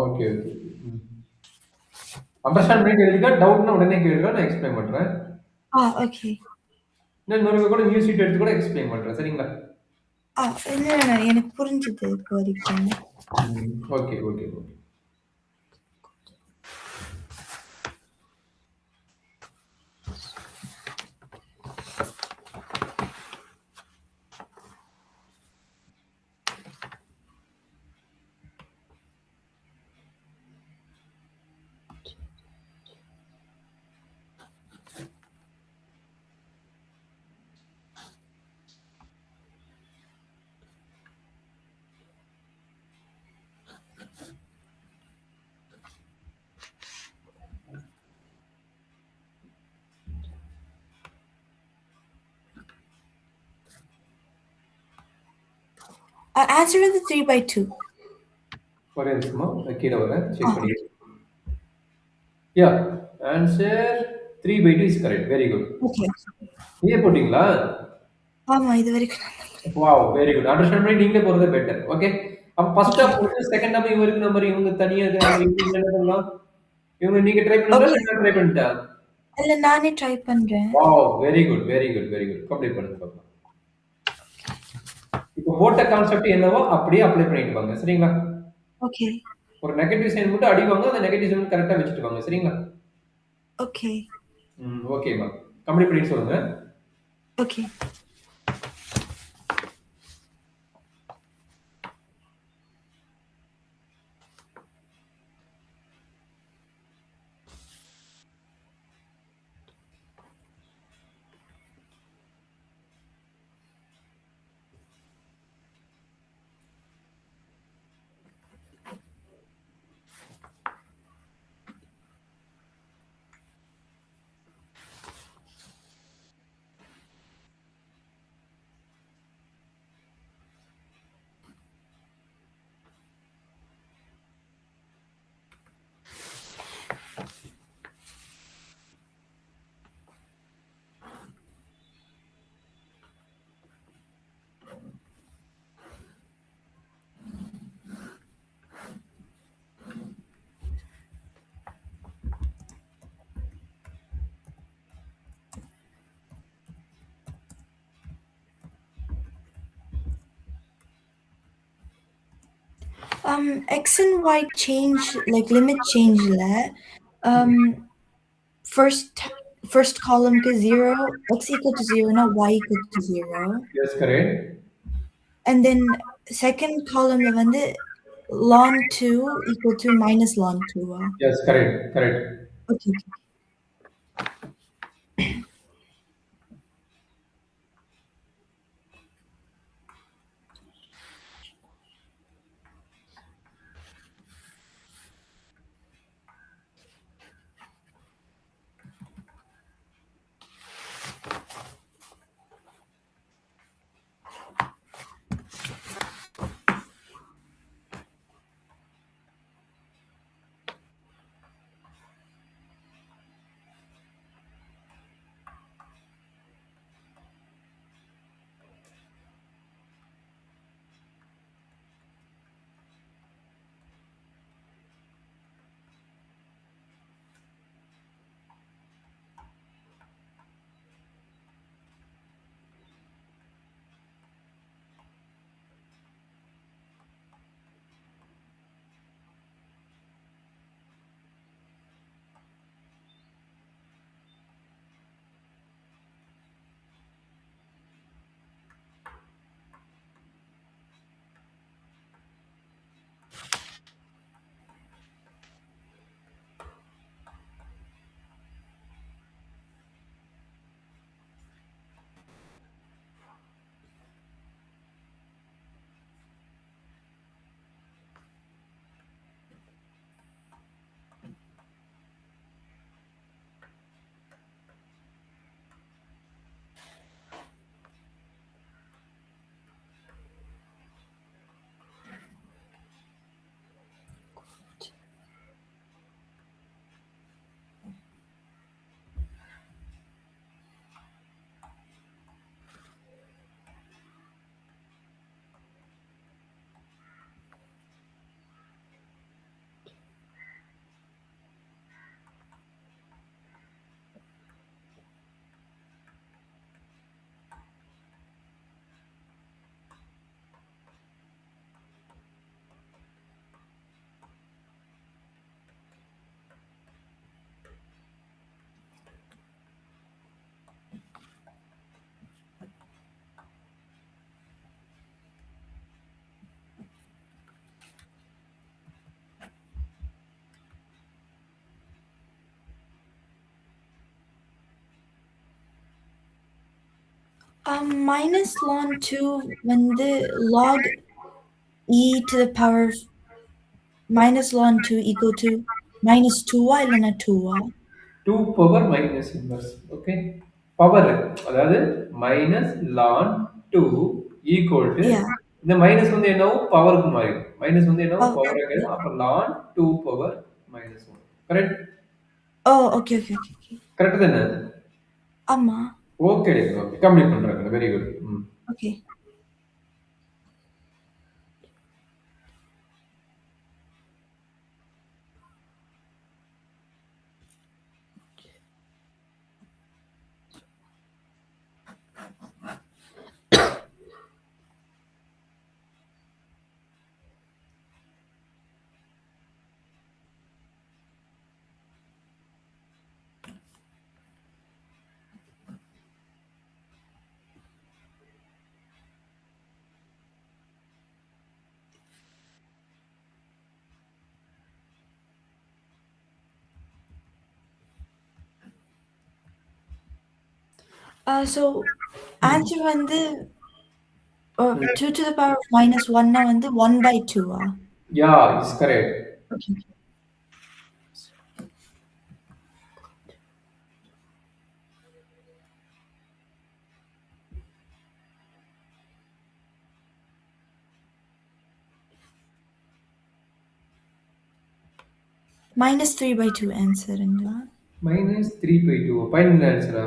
Okay, okay. ம். அண்டர்ஸ்டாண்ட் பண்ணிட்டு எழுதிக்க. டவுட்னா உடனே கேளுங்க. நான் எக்ஸ்பிளைன் பண்றேன். ஓகே. நான் இன்னொருக்க கூட நியூ ஷீட் எடுத்து கூட எக்ஸ்பிளைன் பண்றேன். சரிங்களா? இல்ல, இல்ல. எனக்கு புரிஞ்சுது இப்போ வரைக்கும். Okay, okay, okay. ஆன்சர் வந்து 3/2. ஒரே நிமிஷமா. நான் கீழ வரேன். செக் பண்ணிக்கிறேன். Yeah, answer 3/2 is correct. Very good. Okay. நீங்களே போட்டீங்களா? ஆமா, இதுவரைக்கும் நான் தான் பண்ணேன். வாவ்! Very good. அண்டர்ஸ்டாண்ட் பண்ணி நீங்களே போறது பெட்டர். ஓகே. அப்ப ஃபர்ஸ்ட் ஓகே. ஹாஃப் போட்டு செகண்ட் ஹாஃப் இவங்க இருக்கிற மாரி இவங்க தனியா இருக்கிற மாரி இவங்க என்ன பண்ணலாம்? இவங்க நீங்க ட்ரை பண்ணுங்களா? ஓகே. இல்ல நான் ட்ரை பண்ணட்டா? இல்ல, நானே ட்ரை பண்றேன். Wow! Very good, very good, very good. Complete பண்ணுங்க பாக்கலாம். இப்போ போட்ட கான்செப்ட் என்னவோ அப்படியே அப்ளை பண்ணிட்டு வாங்க. சரிங்களா? ஓகே. ஒரு நெகட்டிவ் சைன் மட்டும் அடிவாங்க. அந்த நெகட்டிவ் சைன் கரெக்ட்டா வச்சுட்டு வாங்க. சரிங்களா? ஓகே. ஓகேம்மா. கம்ப்ளீட் பண்ணிட்டு சொல்லுங்க. Okay. X and Y change, like limit changeல first first columnக்கு 0, x equal to 0 னா y equal to 0. Yes correct. And then second columnல வந்து ln 2 equal to minus ln 2. Yes correct, correct. Okay. Minus ln 2 வந்து log e to the power of minus ln 2 equal to minus 2 இல்லைன்னா 2 2 power minus inverse. Okay. Power அதாவது minus லான் 2 equal to Yeah. இந்த minus வந்து என்னவும் பவருக்கு மாறிடும். Minus வந்து என்னவும் Oh, power ஆகிடும். அப்ப லான் 2 power minus 1. Correct? oh, okay, okay, okay, okay. Correct தானே? ஆமா. ஓகே ஓகே கம்ப்ளீட் பண்றாங்க. Very good. Okay. So answer வந்து 2 to the power of minus 1 வந்து 1 by 2 yeah is correct. Okay. Minus 3 by 2 answerங்களா? Minus 3 by 2 final ஆன்சரா?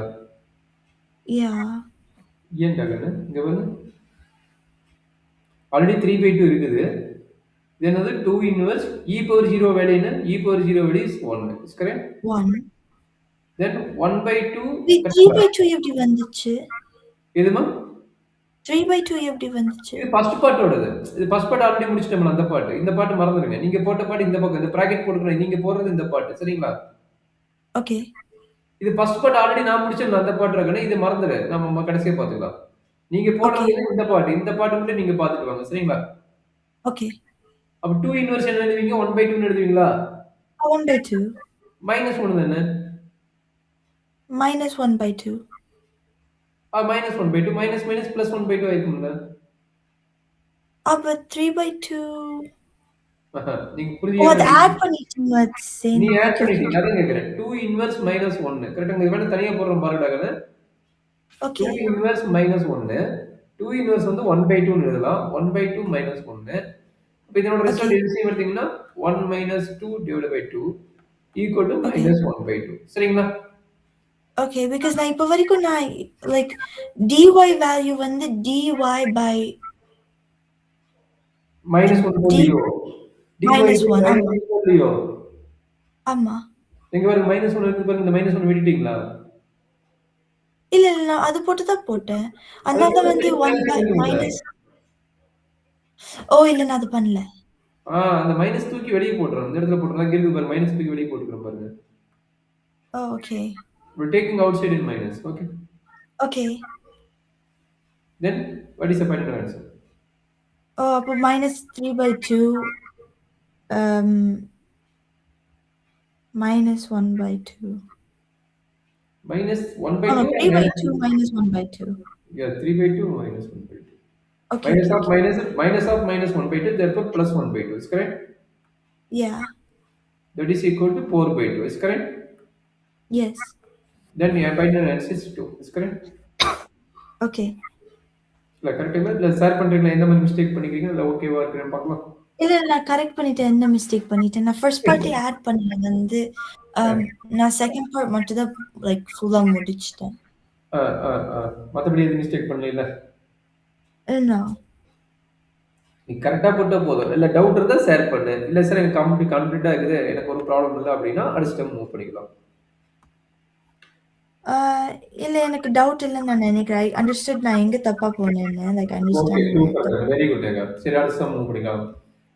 Yeah. ஏன் டகனு இங்க வந்து ஆல்ரெடி 3 பை 2 இருக்குது. இது என்னது 2 இன்வர்ஸ் e பவர் 0 வேல்யூ என்ன? e power 0 value is 1. Is correct? 1. Then 1 by 2 Wait, 3 by 2 எப்படி வந்துச்சு? எதுமா? 3 by 2 எப்படி வந்துச்சு? இது ஃபர்ஸ்ட் பார்ட்டோடது. இது ஃபர்ஸ்ட் பார்ட் ஆல்ரெடி முடிச்சிட்டோம்ல அந்த பார்ட். இந்த பார்ட் மறந்துடுங்க. நீங்க போட்ட பார்ட் இந்த பக்கம். இந்த பிராக்கெட் போட்டுக்கணும். நீங்க போடுறது இந்த பார்ட். சரிங்களா? Okay. இது ஃபர்ஸ்ட் பார்ட் ஆல்ரெடி நான் முடிச்சேன்ல அந்த பார்ட் இருக்கனே. இது மறந்துடு. நம்ம கடைசியா பார்த்துக்கலாம். நீங்க போடுறது Okay. இந்த பார்ட். இந்த பார்ட் மட்டும் நீங்க பார்த்துட்டு வாங்க. சரிங்களா? Okay. அப்ப 2 இன்வர்ஸ் என்ன எழுதுவீங்க? 1 by 2 ன்னு எழுதுவீங்களா? 1 by 2. மைனஸ் 1 தானே? Minus 1 by 2. Minus 1 by 2 minus minus plus 1 by 2 ஆயிருக்கும்ல? அப்ப 3 by 2. நீங்க ஓ, புரிஞ்சுக்கணும். அது ஆட் பண்ணிட்டீங்க. சேம். நீ ஆட் Okay, okay. பண்ணிட்டீங்க. அதான் கேக்குறேன். 2 இன்வர்ஸ் மைனஸ் 1. கரெக்ட்டா? இங்க வேணா தனியா போடுறோம் பாருடாங்கன்னு. 2 Okay. Inverse minus 1. 2 இன்வர்ஸ் வந்து 1 by 2 ன்னு எழுதலாம். 1 by 2 மைனஸ் 1. அப்ப இதனோட Okay. ரிசல்ட் எல்சிஎம் எடுத்தீங்கன்னா 1 minus 2 divided by 2 equal to Okay. minus 1 by 2. சரிங்களா? Okay, because நான் இப்ப வரைக்கும் நான் like dy value வந்து dy by minus 1 போடலையோ? dy minus by 1. minus 1 போடலையோ? ஆமா. இங்க பாருங்க minus 1 இருக்கு பாருங்க. இந்த minus 1 விட்டுட்டீங்களா? இல்ல நான் அது போட்டு தான் போட்டேன். அதனால வந்து 1 by minus. ஓ, இல்ல நான் அது பண்ணல. அந்த மைனஸ் தூக்கி வெளியே போட்டுறோம். இந்த இடத்துல போட்டுறோம். இங்க இருக்கு பாருங்க. மைனஸ் தூக்கி வெளியே போட்டுக்கிறோம் பாருங்க. Oh, okay. We're taking outside in minus. Okay. Okay. Then what is the final answer? Oh, அப்போ minus 3 by 2 minus 1 by 2. Minus 1 by 2 3 by 2 minus 1 by 2. Yeah, 3 by 2 minus 1 by 2. Okay. Minus Okay, of okay. minus of minus 1 by 2, therefore plus 1 by 2. Is correct? Yeah. That is equal to 4 by 2. Is correct? Yes. Then your final answer is 2. Is correct? Okay. இல்ல கரெக்ட்டா இல்ல share பண்றீங்களா? எந்த மாதிரி mistake பண்ணிக்கிறீங்க? இல்ல ஓகேவா இருக்குன்னு பார்க்கலாம். இல்ல நான் கரெக்ட் பண்ணிட்டேன். என்ன மிஸ்டேக் பண்ணிட்டேன்? நான் ஃபர்ஸ்ட் பார்ட்டே ஆட் பண்ணல வந்து நான் செகண்ட் பார்ட் மட்டும் தான் லைக் ஃபுல்லா முடிச்சிட்டேன். மத்தபடி எதுவும் மிஸ்டேக் பண்ணல. No. நீ கரெக்டா போட்டா போதும். இல்ல டவுட் இருந்தா ஷேர் பண்ணு. இல்ல சார் எனக்கு கம்ப்ளீட்டா இருக்குது. எனக்கு ஒரு ப்ராப்ளம் இல்ல அப்படின்னா அடுத்த ஸ்டெப் மூவ் பண்ணிக்கலாம். இல்ல எனக்கு டவுட் இல்லன்னு நான் நினைக்கிறேன். I understood நான் எங்க தப்பா போனேன்னு. Like I okay understand. Super. Very good ஏங்க. சரி அடுத்த சம் மூவ் பண்ணிக்கலாம்.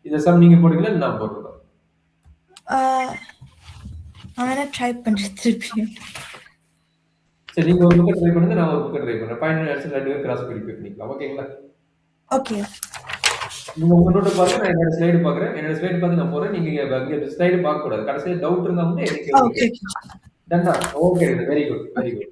இந்த சம் நீங்க போடுறீங்களா இல்ல நான் போடுறதா? நான் வேணா ட்ரை பண்றேன் திருப்பி. சரி நீங்க ஒரு புக் ட்ரை பண்ணுங்க நான் ஒரு புக் ட்ரை பண்றேன். ஃபைனல் ஆன்சர் ரெண்டு பேரும் கிராஸ் வெரிஃபை பண்ணிக்கலாம். ஓகேங்களா? ஓகே. நீங்க உங்க நோட் பாருங்க நான் என்னோட ஸ்லைடு பார்க்கறேன். என்னோட ஸ்லைடு பார்த்து நான் போறேன். நீங்க அங்க ஸ்லைடு பார்க்க கூடாது. கடைசில டவுட் இருந்தா மட்டும் எனக்கு ஓகே. டன்னா. Okay very good very good.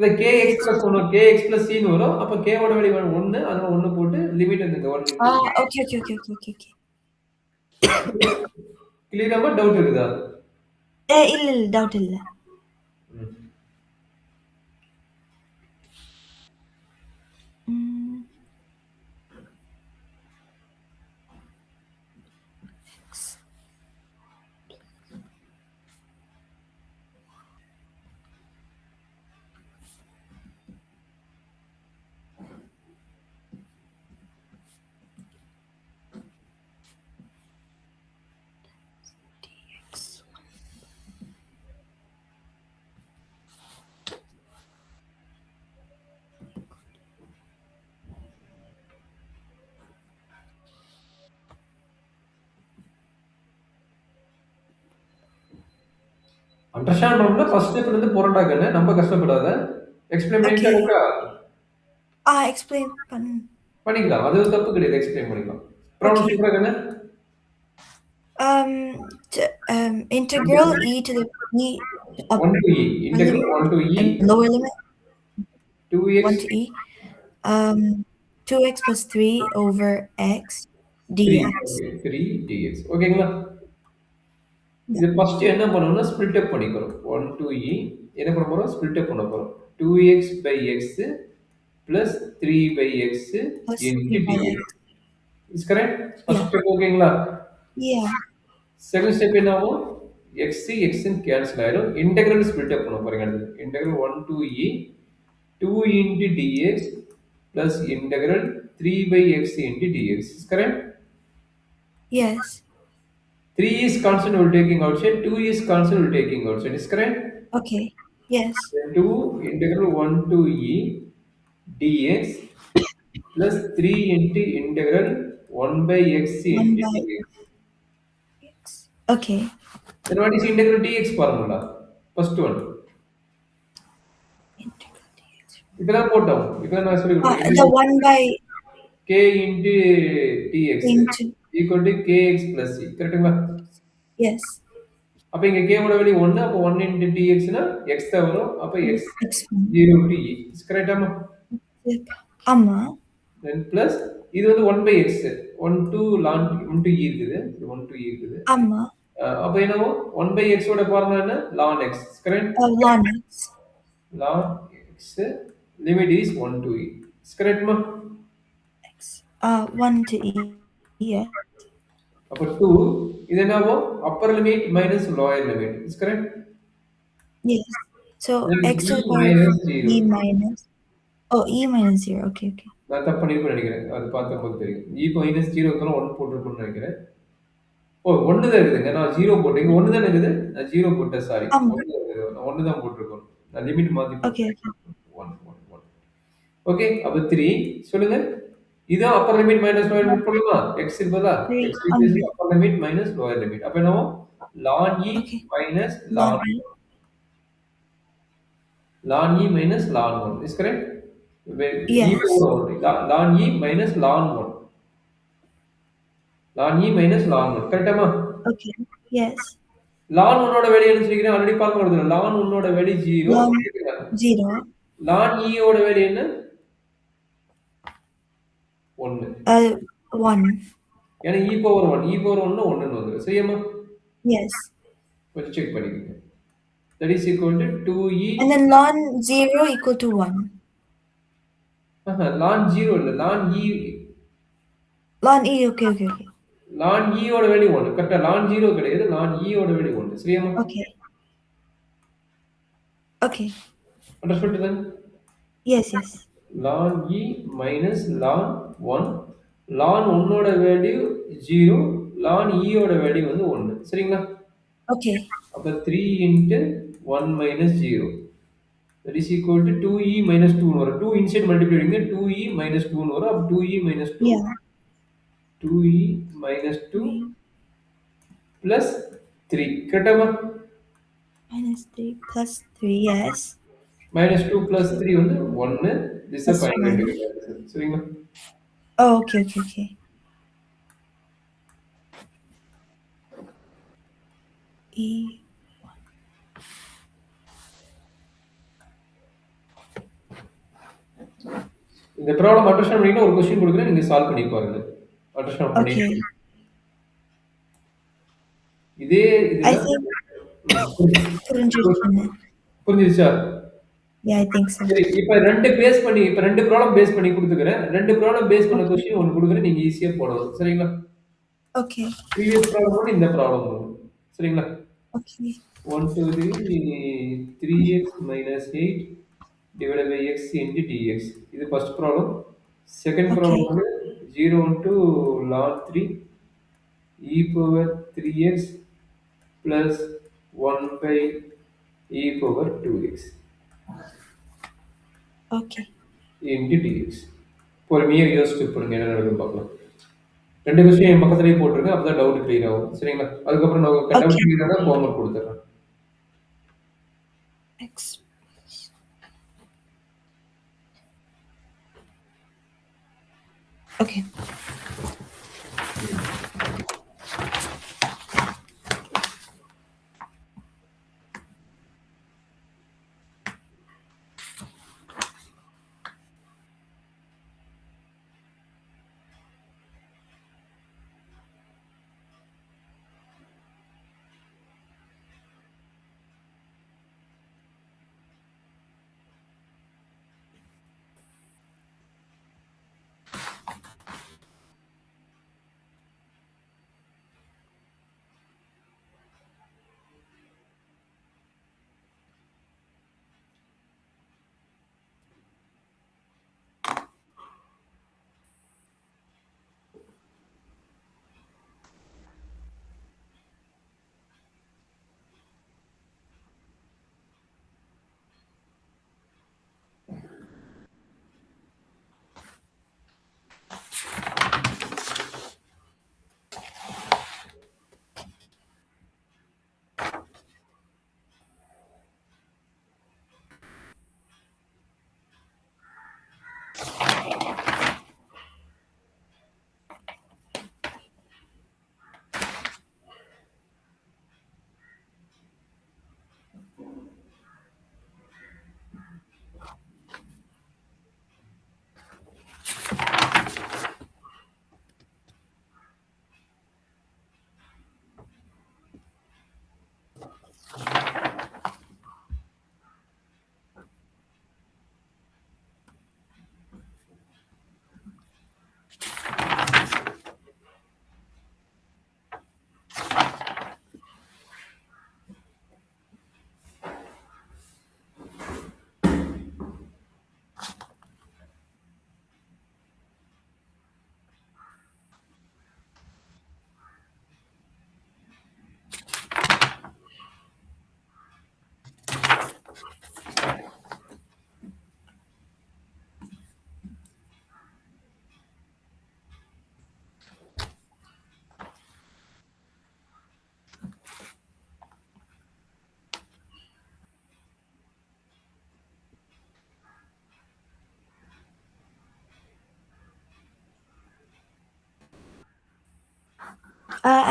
இல்ல kx kx. plus 1 kx plus cன்னு வரும். அப்ப k ஓட வேல்யூ 1 அதனால 1 போட்டு லிமிட் வந்துங்க 1 into Ah, okay, okay, okay, okay, okay, okay. கிளியராமா டவுட் இருக்குதா? இல்ல, இல்ல, டவுட் இல்ல. ம். ம். dx. அண்டர்ஸ்டாண்ட் பண்ணணும்னா ஃபர்ஸ்ட் ஸ்டெப்ல இருந்து போறடா கண்ணு. நம்ம கஷ்டப்படாத. எக்ஸ்பிளைன் பண்ணிட்டா Okay. இருக்கா? explain பண்ணு. பண்ணிக்கலாம். அது தப்பு கிடையாது. எக்ஸ்பிளைன் பண்ணிக்கலாம். Problem Okay. சூப்பரா கண்ணு. Integral e to the e 1 to e. Integral lim 1 to e lower limit 1 2x to e 2x plus 3 over x 3. dx. Okay. 3 dx. ஓகேங்களா? Yeah. இது ஃபர்ஸ்ட் என்ன பண்ணணும்னா ஸ்ப்ளிட் அப் பண்ணிக்கிறோம். 1 to e என்ன பண்ண போறோம்? ஸ்ப்ளிட் அப் பண்ண போறோம். 2x by x plus 3 by x Plus into 3 by dx. x. Is correct? First Yeah. Step ஓகேங்களா? Yeah. செகண்ட் ஸ்டெப் என்ன ஆகும்? x x கேன்சல் ஆயிடும். இன்டெகிரல் ஸ்ப்ளிட் அப் பண்ண போறீங்க அடுத்து. Integral 1 to e 2 into dx plus integral 3 by x into dx. Is correct? Yes. 3 is constant will taking outside, 2 is constant will taking outside. Is correct? Okay. Yes. Then 2 integral 1 to e dx plus 3 into integral 1 by x 1 into by dx. x. Okay. Then what is integral dx formula? First one. Integral dx. இப்பதான் போட்டோம். இப்பதான் நான் சொல்லி கொடுத்தேன். The Integral 1 by k into dx into equal to kx plus c. கரெக்ட்டுங்களா? yes. அப்ப இங்க k ஓட வேல்யூ 1 அப்ப 1 into dx னா x தான் வரும். அப்ப x X 1. 0 to e. கரெக்டாமா? ஆமா. then plus இது வந்து 1 by x 1 to ln 1 to e இருக்குது. இது 1 to e இருக்குது. ஆமா. அப்ப என்னவோ 1 by x ஓட ஃபார்முலா என்ன? ln x. Correct? ln x. ln x limit is 1 to e. கரெக்ட்மா? X. 1 to e. Yeah. அப்ப 2 இது என்னவோ Appar limit minus lower limit. Is correct? Yes. So then x e to the power of minus 0. e minus. Oh, e minus 0. Okay, okay. நான் தப்பு பண்ணிருப்பேன்னு நினைக்கிறேன். அது பார்த்தம்போது தெரியும். e minus 0 க்குலாம் 1 போட்டிருப்பேன்னு நினைக்கிறேன். ஓ 1 தான் இருக்குதுங்க. நான் 0 போட்டேன். இங்க 1 தானே இருக்குது? நான் 0 போட்டேன். சாரி. ஆமா. 1 தான் இருக்குது. நான் 1 தான் போட்டிருக்கணும். நான் லிமிட் மாத்தி Okay, போட்டேன். okay. 1 1 1. ஓகே. அப்ப 3 சொல்லுங்க. இதான் Appar limit minus lower limit போடலாமா? x க்கு பதிலா 3. x equals to Appar limit minus lower limit. அப்ப என்னவோ ln e Okay. minus ln ln e. ln e minus ln 1. Is correct? Yes. ln e minus ln 1. ln e minus ln 1. கரெக்டாமா? Okay. Yes. ln 1 ஓட value என்ன சொல்லிக்கிறேன்? Already பார்க்க முடியுது. ln 1 ஓட value 0. ln 0. ln e ஓட value என்ன? 1. 1. ஏன்னா e power 1. e power 1 1 வந்துரும். சரியாமா? Yes. கொஞ்சம் செக் பண்ணிக்கங்க. That is equal to 2e. And then ln 0 equal to 1. ln 0 இல்ல. ln e. ln e. Okay, okay, okay. ln e ஓட value 1. கரெக்ட்டா ln 0 கிடையாது. ln e ஓட value 1. சரியாமா? Okay. Okay. Understood then? Yes, yes. ln e minus ln 1. ln 1 ஓட value 0. ln e ஓட value வந்து 1. சரிங்களா? Okay. அப்ப 3 into 1 minus 0. That is equal to 2e minus 2 வரும். 2 inside multiply பண்ணிங்க 2e minus 2 வரும். அப்ப 2e minus 2. Yeah. 2e minus 2 3 plus 3. கரெக்டாமா? minus 3 plus 3. Yes. minus 2 plus 3 வந்து 1. This is Plus final 1. integral. சரிங்களா? Oh, okay, okay, okay. E. இந்த problem understand பண்ணிட்டு ஒரு question கொடுக்குறேன், நீங்க சால்வ் பண்ணி பாருங்க. Understand Okay. பண்ணிட்டு. இதே I இதுல think புரிஞ்சுது. புரிஞ்சிருச்சுன்னு. புரிஞ்சிருச்சா? Yeah, I think so. சரி. இப்ப 2 ப்ராப்ளம் பேஸ் பண்ணி குடுத்துக்கிறேன். 2 ப்ராப்ளம் பேஸ் பண்ண Okay. கொஸ்டின் 1 குடுக்குறேன். நீங்க ஈஸியா போடணும். சரிங்களா? Okay. ப்ரீவியஸ் ப்ராப்ளம் 1, இந்த ப்ராப்ளம் 1. சரிங்களா? Okay. 1 to 3x minus 8 divided by x into dx. இது first problem. Second Okay. Problem வந்து 0 into log 3 e power 3x plus 1 by e power 2x Okay. into dx. பொறுமையா யோசிச்சு பாருங்க என்ன நடக்குதுன்னு பார்க்கலாம். 2 கொஸ்டின் என் பக்கத்துலயே போட்டுருங்க. அப்பதான் டவுட் கிளியர் ஆகும். சரிங்களா? அதுக்கப்புறம் நான் டவுட் Okay. கிளியர் ஆனா ஹோம்வொர்க் குடுத்துடுறேன். X. Okay.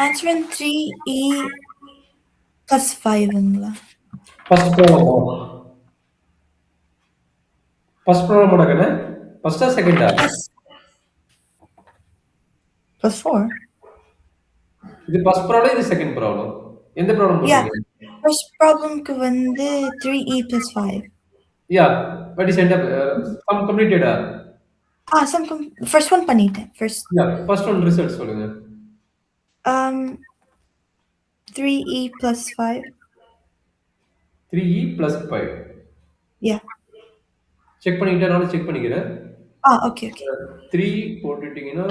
Answer 3E plus 5ங்களா? ஃபர்ஸ்ட் ப்ராப்ளமா? ஃபர்ஸ்ட் ப்ராப்ளமோட கண்ணு? ஃபர்ஸ்ட்டா செகண்டா? Plus 4. இது ஃபர்ஸ்ட் ப்ராப்ளம், இது செகண்ட் ப்ராப்ளம். எந்த ப்ராப்ளம் Yeah. பண்றீங்க? First problemக்கு வந்து 3E plus 5. Yeah, but is end up some கம்ப்ளீட்டடா? Some first one பண்ணிட்டேன். First. Yeah, first one result சொல்லுங்க. Um, 3E plus 5. 3e plus 5. Yeah. Check பண்ணிக்கிட்டா நானும் செக் பண்ணிக்கிறேன். Okay, okay. 3 போட்டுட்டீங்கன்னா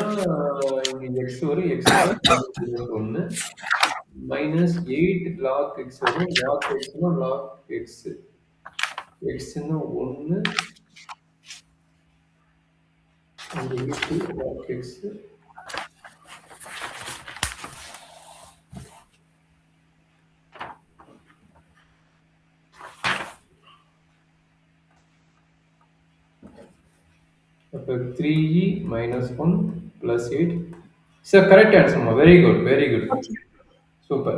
இங்க x வரும். x plus 1 minus 8 log x வரும். log x னா log x. x னா 1 and into log x. அப்ப 3e minus 1 plus 8. It's a correct answer, ma. Very good, very good. Okay. Super.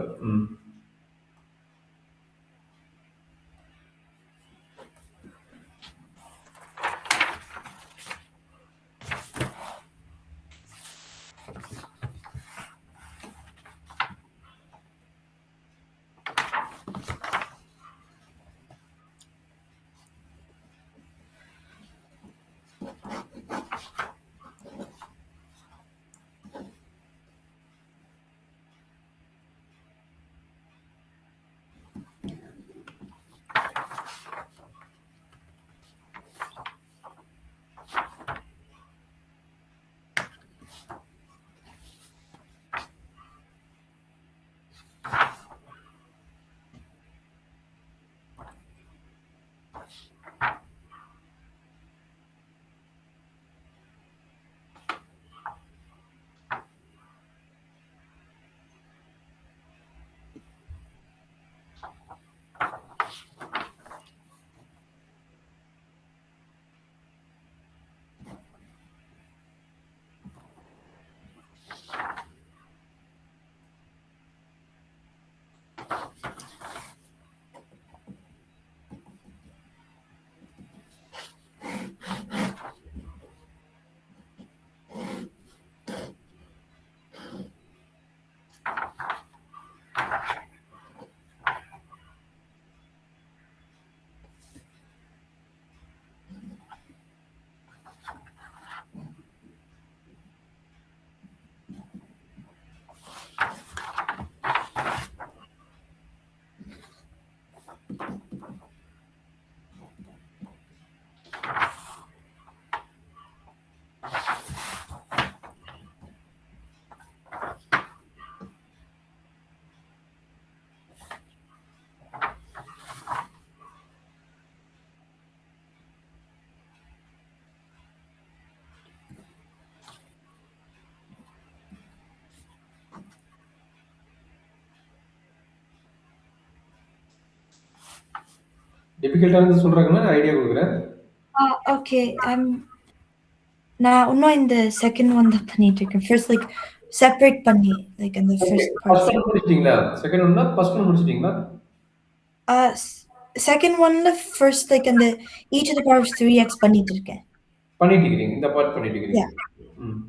டிஃபிகல்ட்டானது சொல்றாங்கன்னா, நான் idea குடுக்குறேன். Okay. நான் இன்னும் இந்த செகண்ட் ஒன் தான் பண்ணிட்டு இருக்கேன். ஃபர்ஸ்ட் லைக் செப்பரேட் பண்ணி லைக் அந்த okay. First first parts. One முடிச்சிட்டீங்களா? செகண்ட் ஒன்னா, ஃபர்ஸ்ட் ஒன் முடிச்சிட்டீங்களா? ஆ செகண்ட் ஒன்ல ஃபர்ஸ்ட் லைக் அந்த e to the power of 3x பண்ணிட்டு இருக்கேன். பண்ணிட்டு இருக்கிறீங்க. இந்த பார்ட் பண்ணிட்டு இருக்கிறீங்க. Yeah. ம்.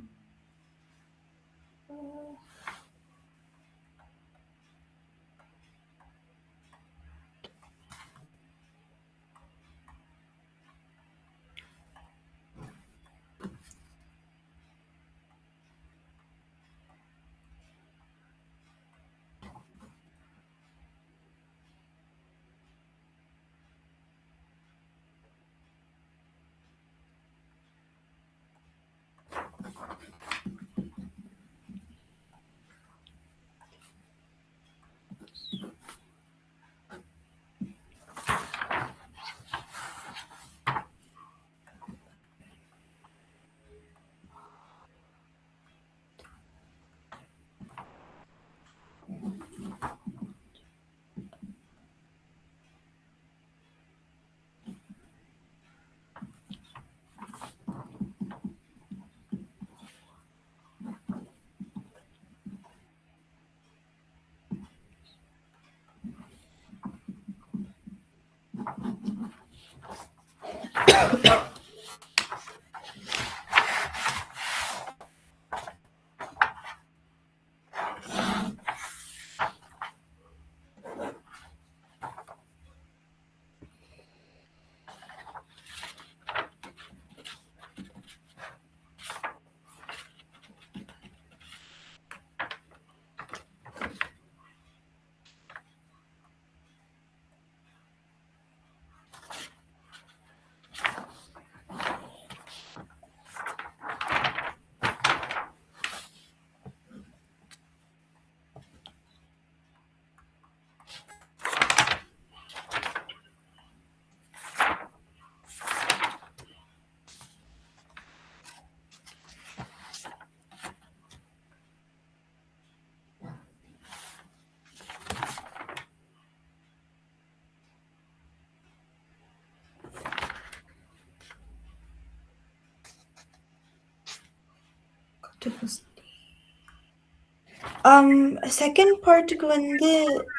செகண்ட் பார்ட்டுக்கு வந்து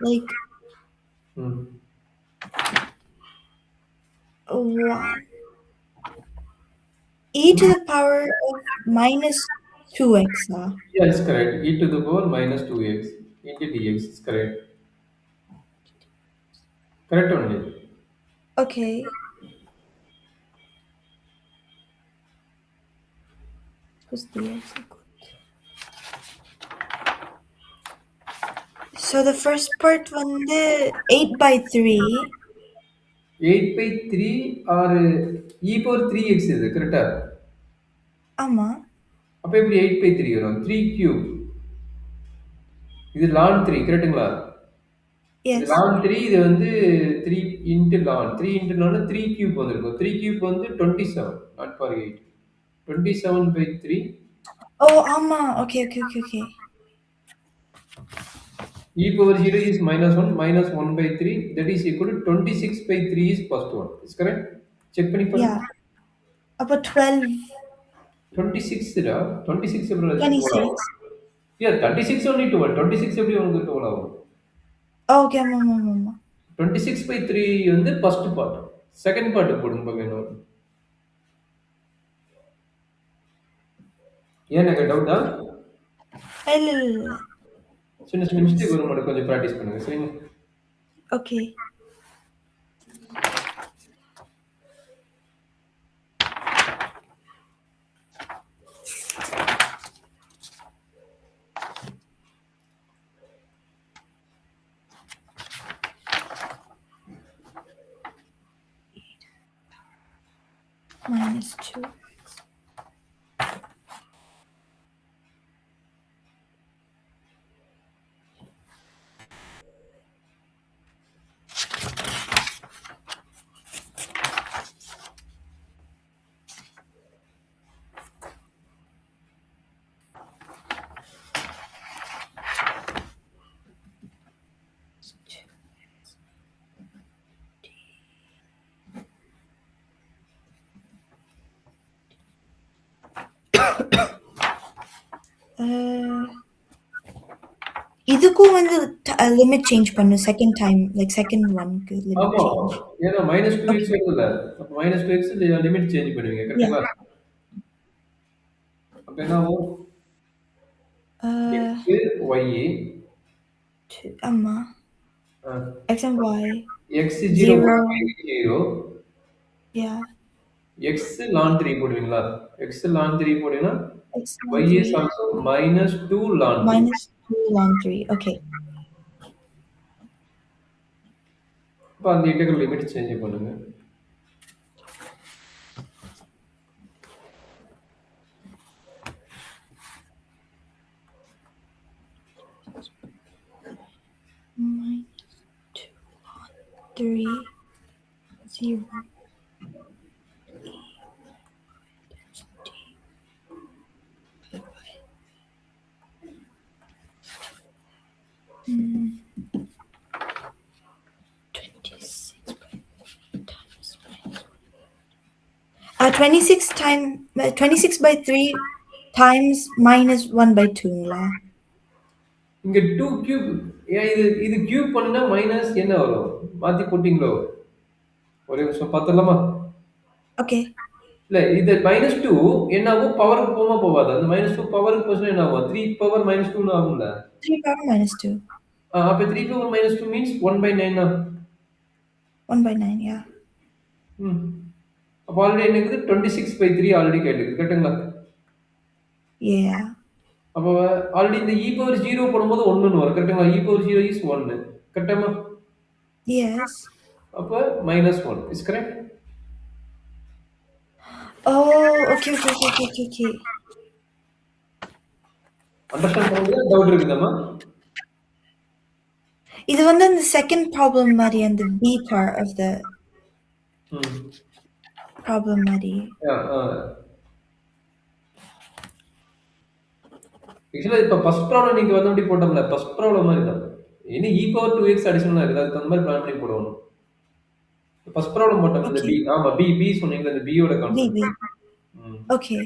லைக் ம். 1 e to the power of minus 2x. Yeah, it's correct. E to the power minus 2x into dx. It's correct. Correct only. Okay. Plus dx equals. So the first part வந்து 8 by 3. 8 by 3 or e power 3x இது கரெக்டா? ஆமா. அப்ப எப்படி 8 by 3 வரும்? 3 cube. இது ln 3 கரெக்ட்டுங்களா? இது எஸ். ln 3 இது வந்து 3 into ln 3 into ln 3 cube வந்திருக்கும். 3 cube வந்து 27 not for 8. 27 by 3 ஓ ஆமா. Okay okay okay okay. e power 0 is minus 1 minus 1 by 3 that is equal to 26 by 3 is first one. Is correct? Check பண்ணி பாருங்க. Yeah. அப்போ 12 26 டா 26 எப்படி 26. Yeah, 36 only 12. 26 எப்படி உங்களுக்கு 12 ஆகும்? ஓகே ஆமா ஆமா ஆமா. 26 by 3 வந்து ஃபர்ஸ்ட் பார்ட். செகண்ட் பார்ட் போடுங்க பாக்க என்ன வரும். ஏன் எனக்கு டவுட்டா? இல்ல இல்ல இல்ல. சின்ன சின்ன மிஸ்டேக் வரும் மட்டும் கொஞ்சம் பிராக்டிஸ் பண்ணுங்க சரிங்களா? ஓகே. Minus 2. Uh, இதுக்கும் வந்து லிமிட் சேஞ்ச் பண்ணும் செகண்ட் டைம் லைக் செகண்ட் ஒன்க்கு லிமிட் ஆமா. சேஞ்ச். ஏன்னா -2x ஓகே. வருதுல்ல. அப்ப -2x லிமிட் சேஞ்ச் பண்ணுவீங்க. யா. கரெக்ட்டுங்களா? அப்ப என்ன ஆகும்? Uh, x, y, ஆமா. அ X and Y x 0 0. போட்டா y 0, யா. x ln 3 போடுவீங்களா? x ln 3 போட்டீங்கன்னா, X y ln is 3 also -2 ln 3. -2 ln 3. Okay. அப்ப அந்த இன்டெக்ரல் லிமிட் சேஞ்ச் பண்ணுங்க. -2 3 0 26 times 26 time 26 by 3 times minus 1 by 2ங்களா? இங்க 2 கியூப் ஏன் இது கியூப் பண்ணா மைனஸ் என்ன வரும்? மாத்தி போட்டீங்களோ? ஒரே நிமிஷம் பாத்துடலாமா? ஓகே. இல்ல இது -2 என்ன ஆகும்? பவருக்கு போகுமா போகாதா? அந்த -2 பவருக்கு போச்சுன்னா என்ன ஆகும்? 3 பவர் -2ன்னு ஆகும்ல? 3 power minus 2. அப்ப 3 power -2 means 1/9 ah? 1 by 9, yeah. ம். அப்ப ஆல்ரெடி என்ன இருக்குது? 26/3 ஆல்ரெடி கேட்டிருக்கு. கரெக்ட்டுங்களா? Yeah. அப்ப ஆல்ரெடி இந்த e/0 போடும்போது 1ன்னு வரும். கரெக்ட்டுங்களா? e/0 is 1. கரெக்ட்டாம்மா? Yes. அப்ப -1 is correct? Oh, okay, okay, okay, okay, okay, okay. Understand பண்ணுங்க. டவுட் இருக்குதாம்மா? இது வந்து அந்த செகண்ட் ப்ராப்ளம் மாதிரி அந்த B part of the ம். problem மாதிரி. ஆ. ஆக்சுவலா இப்ப ஃபர்ஸ்ட் ப்ராப்ளம் நீங்க வந்தபடி போட்டோம்ல, ஃபர்ஸ்ட் ப்ராப்ளம் மாரி தான். இனி e/2x அடிஷனலா இருக்குது. அதுக்கு தகுந்த மாரி பிளான் பண்ணி போடணும். ஃபர்ஸ்ட் ப்ராப்ளம் போட்டோம் இந்த Okay. பி. ஆமா பி சொன்னீங்கல்ல இந்த பியோட B, கான்செப்ட். B. ம். Okay.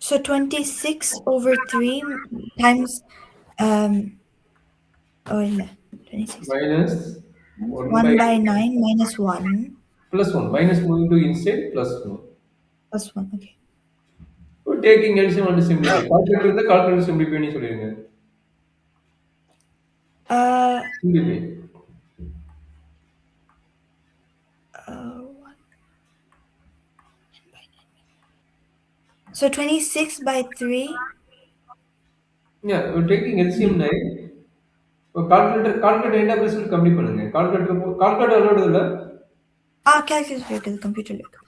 So 26 over 3 times oh இல்ல 26 minus 1 1 by 9 minus 1 plus 1. Minus moving to inside plus 1. plus 1. Okay. Taking LCM and simplify. Calculator இருந்தா கால்குலேட்டர் சிம்பிளிஃபை பண்ணி சொல்லிருங்க. Uh, simplify. uh, so 26 by 3. Yeah, taking LCM 9. Calculator என்ன result கம்மி பண்ணுங்க. Calculator allowed இல்ல? calculator இருக்குது கம்ப்யூட்டர்ல இருக்கு.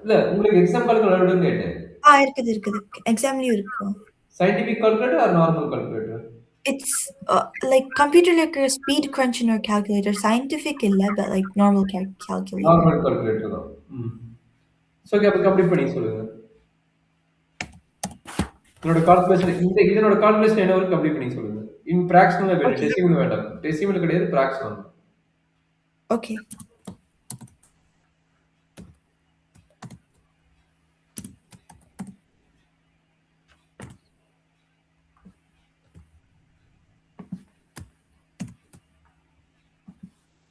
இல்ல உங்களுக்கு எக்ஸாம் கால்குலேட்டர் அலோடுன்னு கேட்டேன். இருக்குது எக்ஸாம்லயும் இருக்கும். Scientific calculator or normal calculator? It's like computer like a speed crunching or calculator. Scientific illa, but like normal calculator. Normal calculator தான். ம். சோ அப்ப கம்ப்ளீட் பண்ணி சொல்லுங்க. இதனோட கால்குலேஷன் இதனோட கால்குலேஷன் என்ன வரும் கம்ப்ளீட் பண்ணி சொல்லுங்க. இன் பிராக்ஷனல் வேணும். Okay. டெசிமல் வேண்டாம். டெசிமல் கிடையாது பிராக்ஷனல். Okay.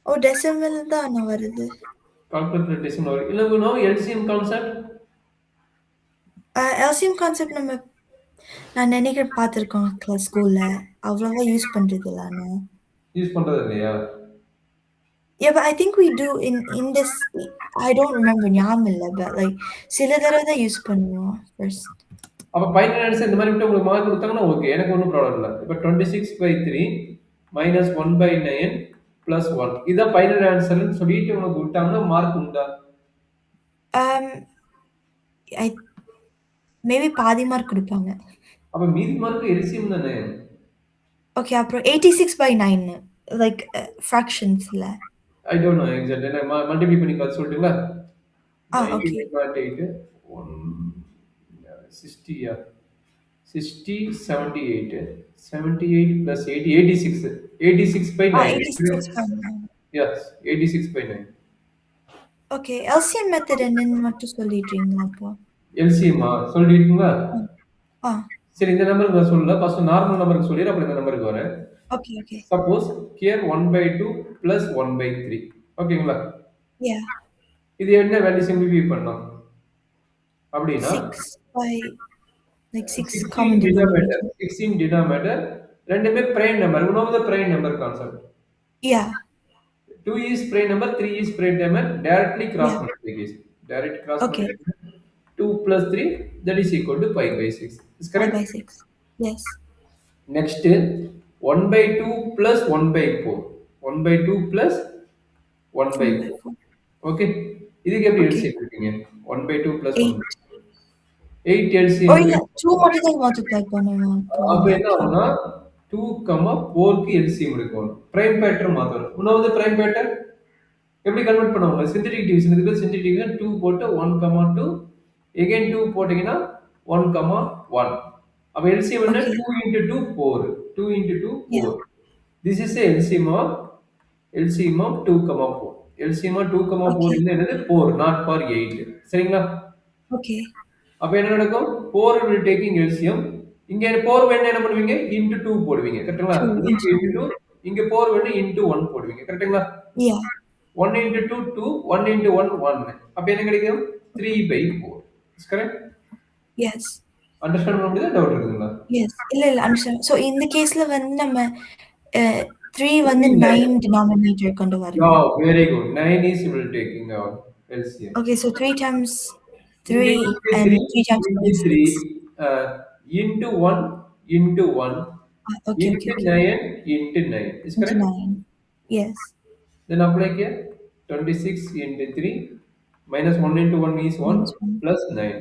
Oh, decimal தான் வருது. கால்குலேட்டர் டெசிமல் வரும். இல்ல no LCM concept. LCM concept நான் நினைக்கிறேன் பார்த்துருக்கோம் கிளாஸ் ஸ்கூல்ல அவ்வளவா யூஸ் பண்றது இல்ல நான். யூஸ் பண்றது இல்லையா? Yeah, but I think we do in this. I don't remember ஞாபகம் இல்ல, but like சில தடவை தான் யூஸ் பண்ணுவோம் first. அப்ப ஃபைனல் ஆன்சர் இந்த மாதிரி விட்டு உங்களுக்கு மார்க் கொடுத்தாங்கன்னா ஓகே. எனக்கு ஒன்றும் ப்ராப்ளம் இல்லை. இப்போ 26/3 minus 1/9 plus 1. இதான் ஃபைனல் ஆன்சர்னு சொல்லிட்டு உனக்கு விட்டாங்கன்னா மார்க் உண்டா? I மேபி பாதி மார்க் கொடுப்பாங்க. அப்ப மீதி மார்க் எல்சிஎம் தானே? ஓகே அப்புறம் 86/9 லைக் ஃபிராக்ஷன்ஸ்ல. I don't know exact. நான் மல்டிப்ளை பண்ணி பார்த்து சொல்லட்டுங்களா? Okay. 98/8 60 60 78 78 plus 80 86 86/9 86/9 Yes, 86/9. Okay. LCM method என்னன்னு மட்டும் சொல்லிடுறீங்களா அப்போ? எல்சிஎம்மா சொல்லிட்டீங்களா? ம். ஆ. சரி, இந்த நம்பருக்கு நான் சொல்லல. ஃபர்ஸ்ட் நார்மல் நம்பருக்கு சொல்லிடுறேன், அப்புறம் இந்த நம்பருக்கு வரேன். Okay, okay. Suppose here 1/2 plus 1/3. ஓகேங்களா? Yeah. இது என்ன வேல்யூ சிம்பிளிஃபை பண்ணலாம் அப்படின்னா 6 by like 6 16 common denominator, denominator. 16 denominator, ரெண்டுமே prime number. One of the prime number concept. Yeah. 2 is prime number, 3 is prime number, directly cross Yeah. multiplication. Direct cross Okay. multiplication. 2 plus 3, that is equal to pi by 6. Is 5 correct? by 6. Yes. Next, 1/2 plus 1/4. 1/2 plus 1 by 1/4. 4. Okay. இதுக்கு எப்படி Okay. LCM எடுப்பீங்க? 1/2 plus 1. 8. 8 ஓ LCM. இல்ல 2 மட்டும் தான் multiply பண்ணுவோம் அப்போ அப்ப இந்த என்ன இடத்துல. ஆகும்னா 2, 4க்கு LCM எடுக்கணும். பிரைம் பேட்டர் மாத்தணும். இன்னொரு பிரைம் பேட்டர் எப்படி கன்வெர்ட் பண்ணுவாங்க? சிந்தெடிக் டிவிஷன் இதுக்கு சிந்தெடிக் டிவிஷன் 2 போட்டு 1, 2 again 2 போட்டீங்கன்னா 1, 1. அப்ப LCM என்ன? Okay. 2 into 2 4. 2 into 2 Yeah. 4. This is the LCM of 2, 4. LCM of 2, 4 Okay. என்னது 4, not for 8. சரிங்களா? Okay. அப்ப என்ன நடக்கும்? 4 will taking LCM. இங்க 4 வேணா என்ன பண்ணுவீங்க? into 2 போடுவீங்க. கரெக்ட்டுங்களா? 2 இது into 2. into இங்க 4 வேணா into 1 போடுவீங்க. கரெக்ட்டுங்களா? Yeah. 1 into 2 2, 1 into 1 1. அப்ப என்ன கிடைக்கும்? 3/4. Is correct? Yes. அண்டர்ஸ்டாண்ட் பண்ண முடியுதா? டவுட் இருக்குங்களா? Yes. இல்ல இல்ல அண்டர்ஸ்டாண்ட். சோ இந்த கேஸ்ல வந்து நம்ம 3 வந்து 9. 9 denominator கொண்டு வரணும். Yeah, very good. 9 is will taking out LCM. Okay, so 3 times இங்க 3 into and 3 3 times 1 into is 3 6. into 1 into 1 Okay, into okay, okay. 9 into 9. Is Into correct? 9. Yes. Then apply here 26 into 3 minus 1 into 1 is 1 Minus 1 plus 9.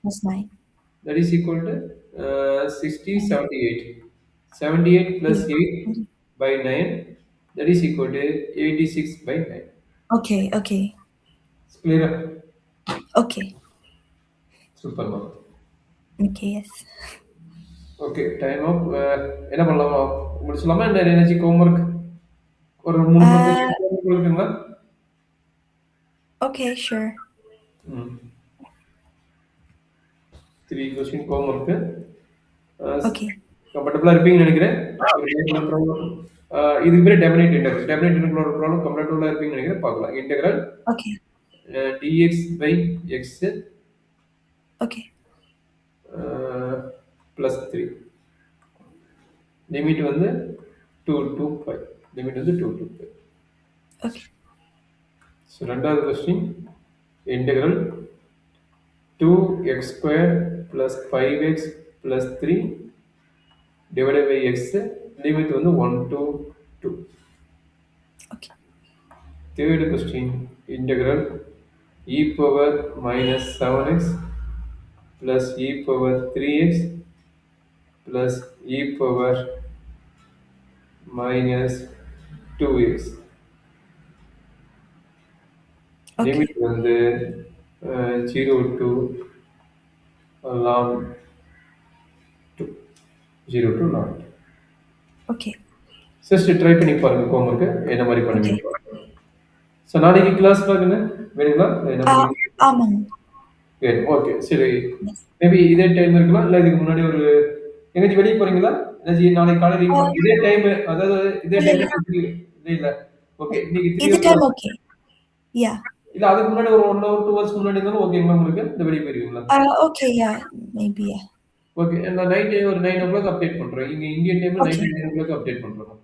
plus 9. That is equal to 60, 9. 78. 78 plus Yeah. 8 by 9, that is equal to 86 by 9. Okay, okay. It's clear? Okay. Super. Ma'am. Okay, yes. Okay, time up. என்ன பண்ணலாமா? முடிச்சலாமா? இல்லை energy homework ஒரு 3 கொடுக்குங்களா? Okay, sure. 3 question homework. Okay. கம்ஃபர்டபுளாக இருப்பீங்கன்னு நினைக்கிறேன். இதுக்கு பேர் டெபினைட் integral. டெபினைட் இன்டெகிரலோட problem கம்ஃபர்டபுளாக இருப்பீங்கன்னு நினைக்கிறேன். பார்க்கலாம். Integral Okay. dx by x Okay. plus 3. Limit வந்து 2 to 5. லிமிட் வந்து 2 to 5. Okay. ஸோ ரெண்டாவது question integral 2x square plus 5x plus 3 divided by x. Limit வந்து 1 to 2. Okay. Third question, integral e power minus 7x plus e power 3x plus e power minus 2x. Okay. Limit வந்து 0 to ln 2. 0 to ln 2. Okay. Just try பண்ணி பாருங்க homework என்ன மாதிரி பண்ணுவீங்க Okay. பாருங்க. So நாளைக்கு class பார்க்குங்க வேணுங்களா? ஆமாங்க. சரி, ஓகே. சரி, Yes. மேபி இதே டைம் இருக்கலாம், இல்லை இதுக்கு முன்னாடி ஒரு எங்கேயாச்சும் வெளியே போறீங்களா? ஏதாச்சும் நாளைக்கு காலையில் இதே டைம், அதாவது இதே இல்ல, டைம் இல்லை இல்லை. ஓகே, இன்னைக்கு இது 3 டைம் ஓகே. Yeah. இல்லை அதுக்கு முன்னாடி ஒரு 1 hour 2 hours முன்னாடி இருந்தாலும் ஓகேங்களா உங்களுக்கு? இந்த வெளியே போயிருவீங்களா? Okay, yeah. Maybe, yeah. Okay, நான் நைட்டு ஒரு 9 o'clock அப்டேட் பண்ணுறேன். இங்கே இந்தியன் டைமில் Okay. நைட்டு 9 o'clock அப்டேட் பண்ணுறேன்.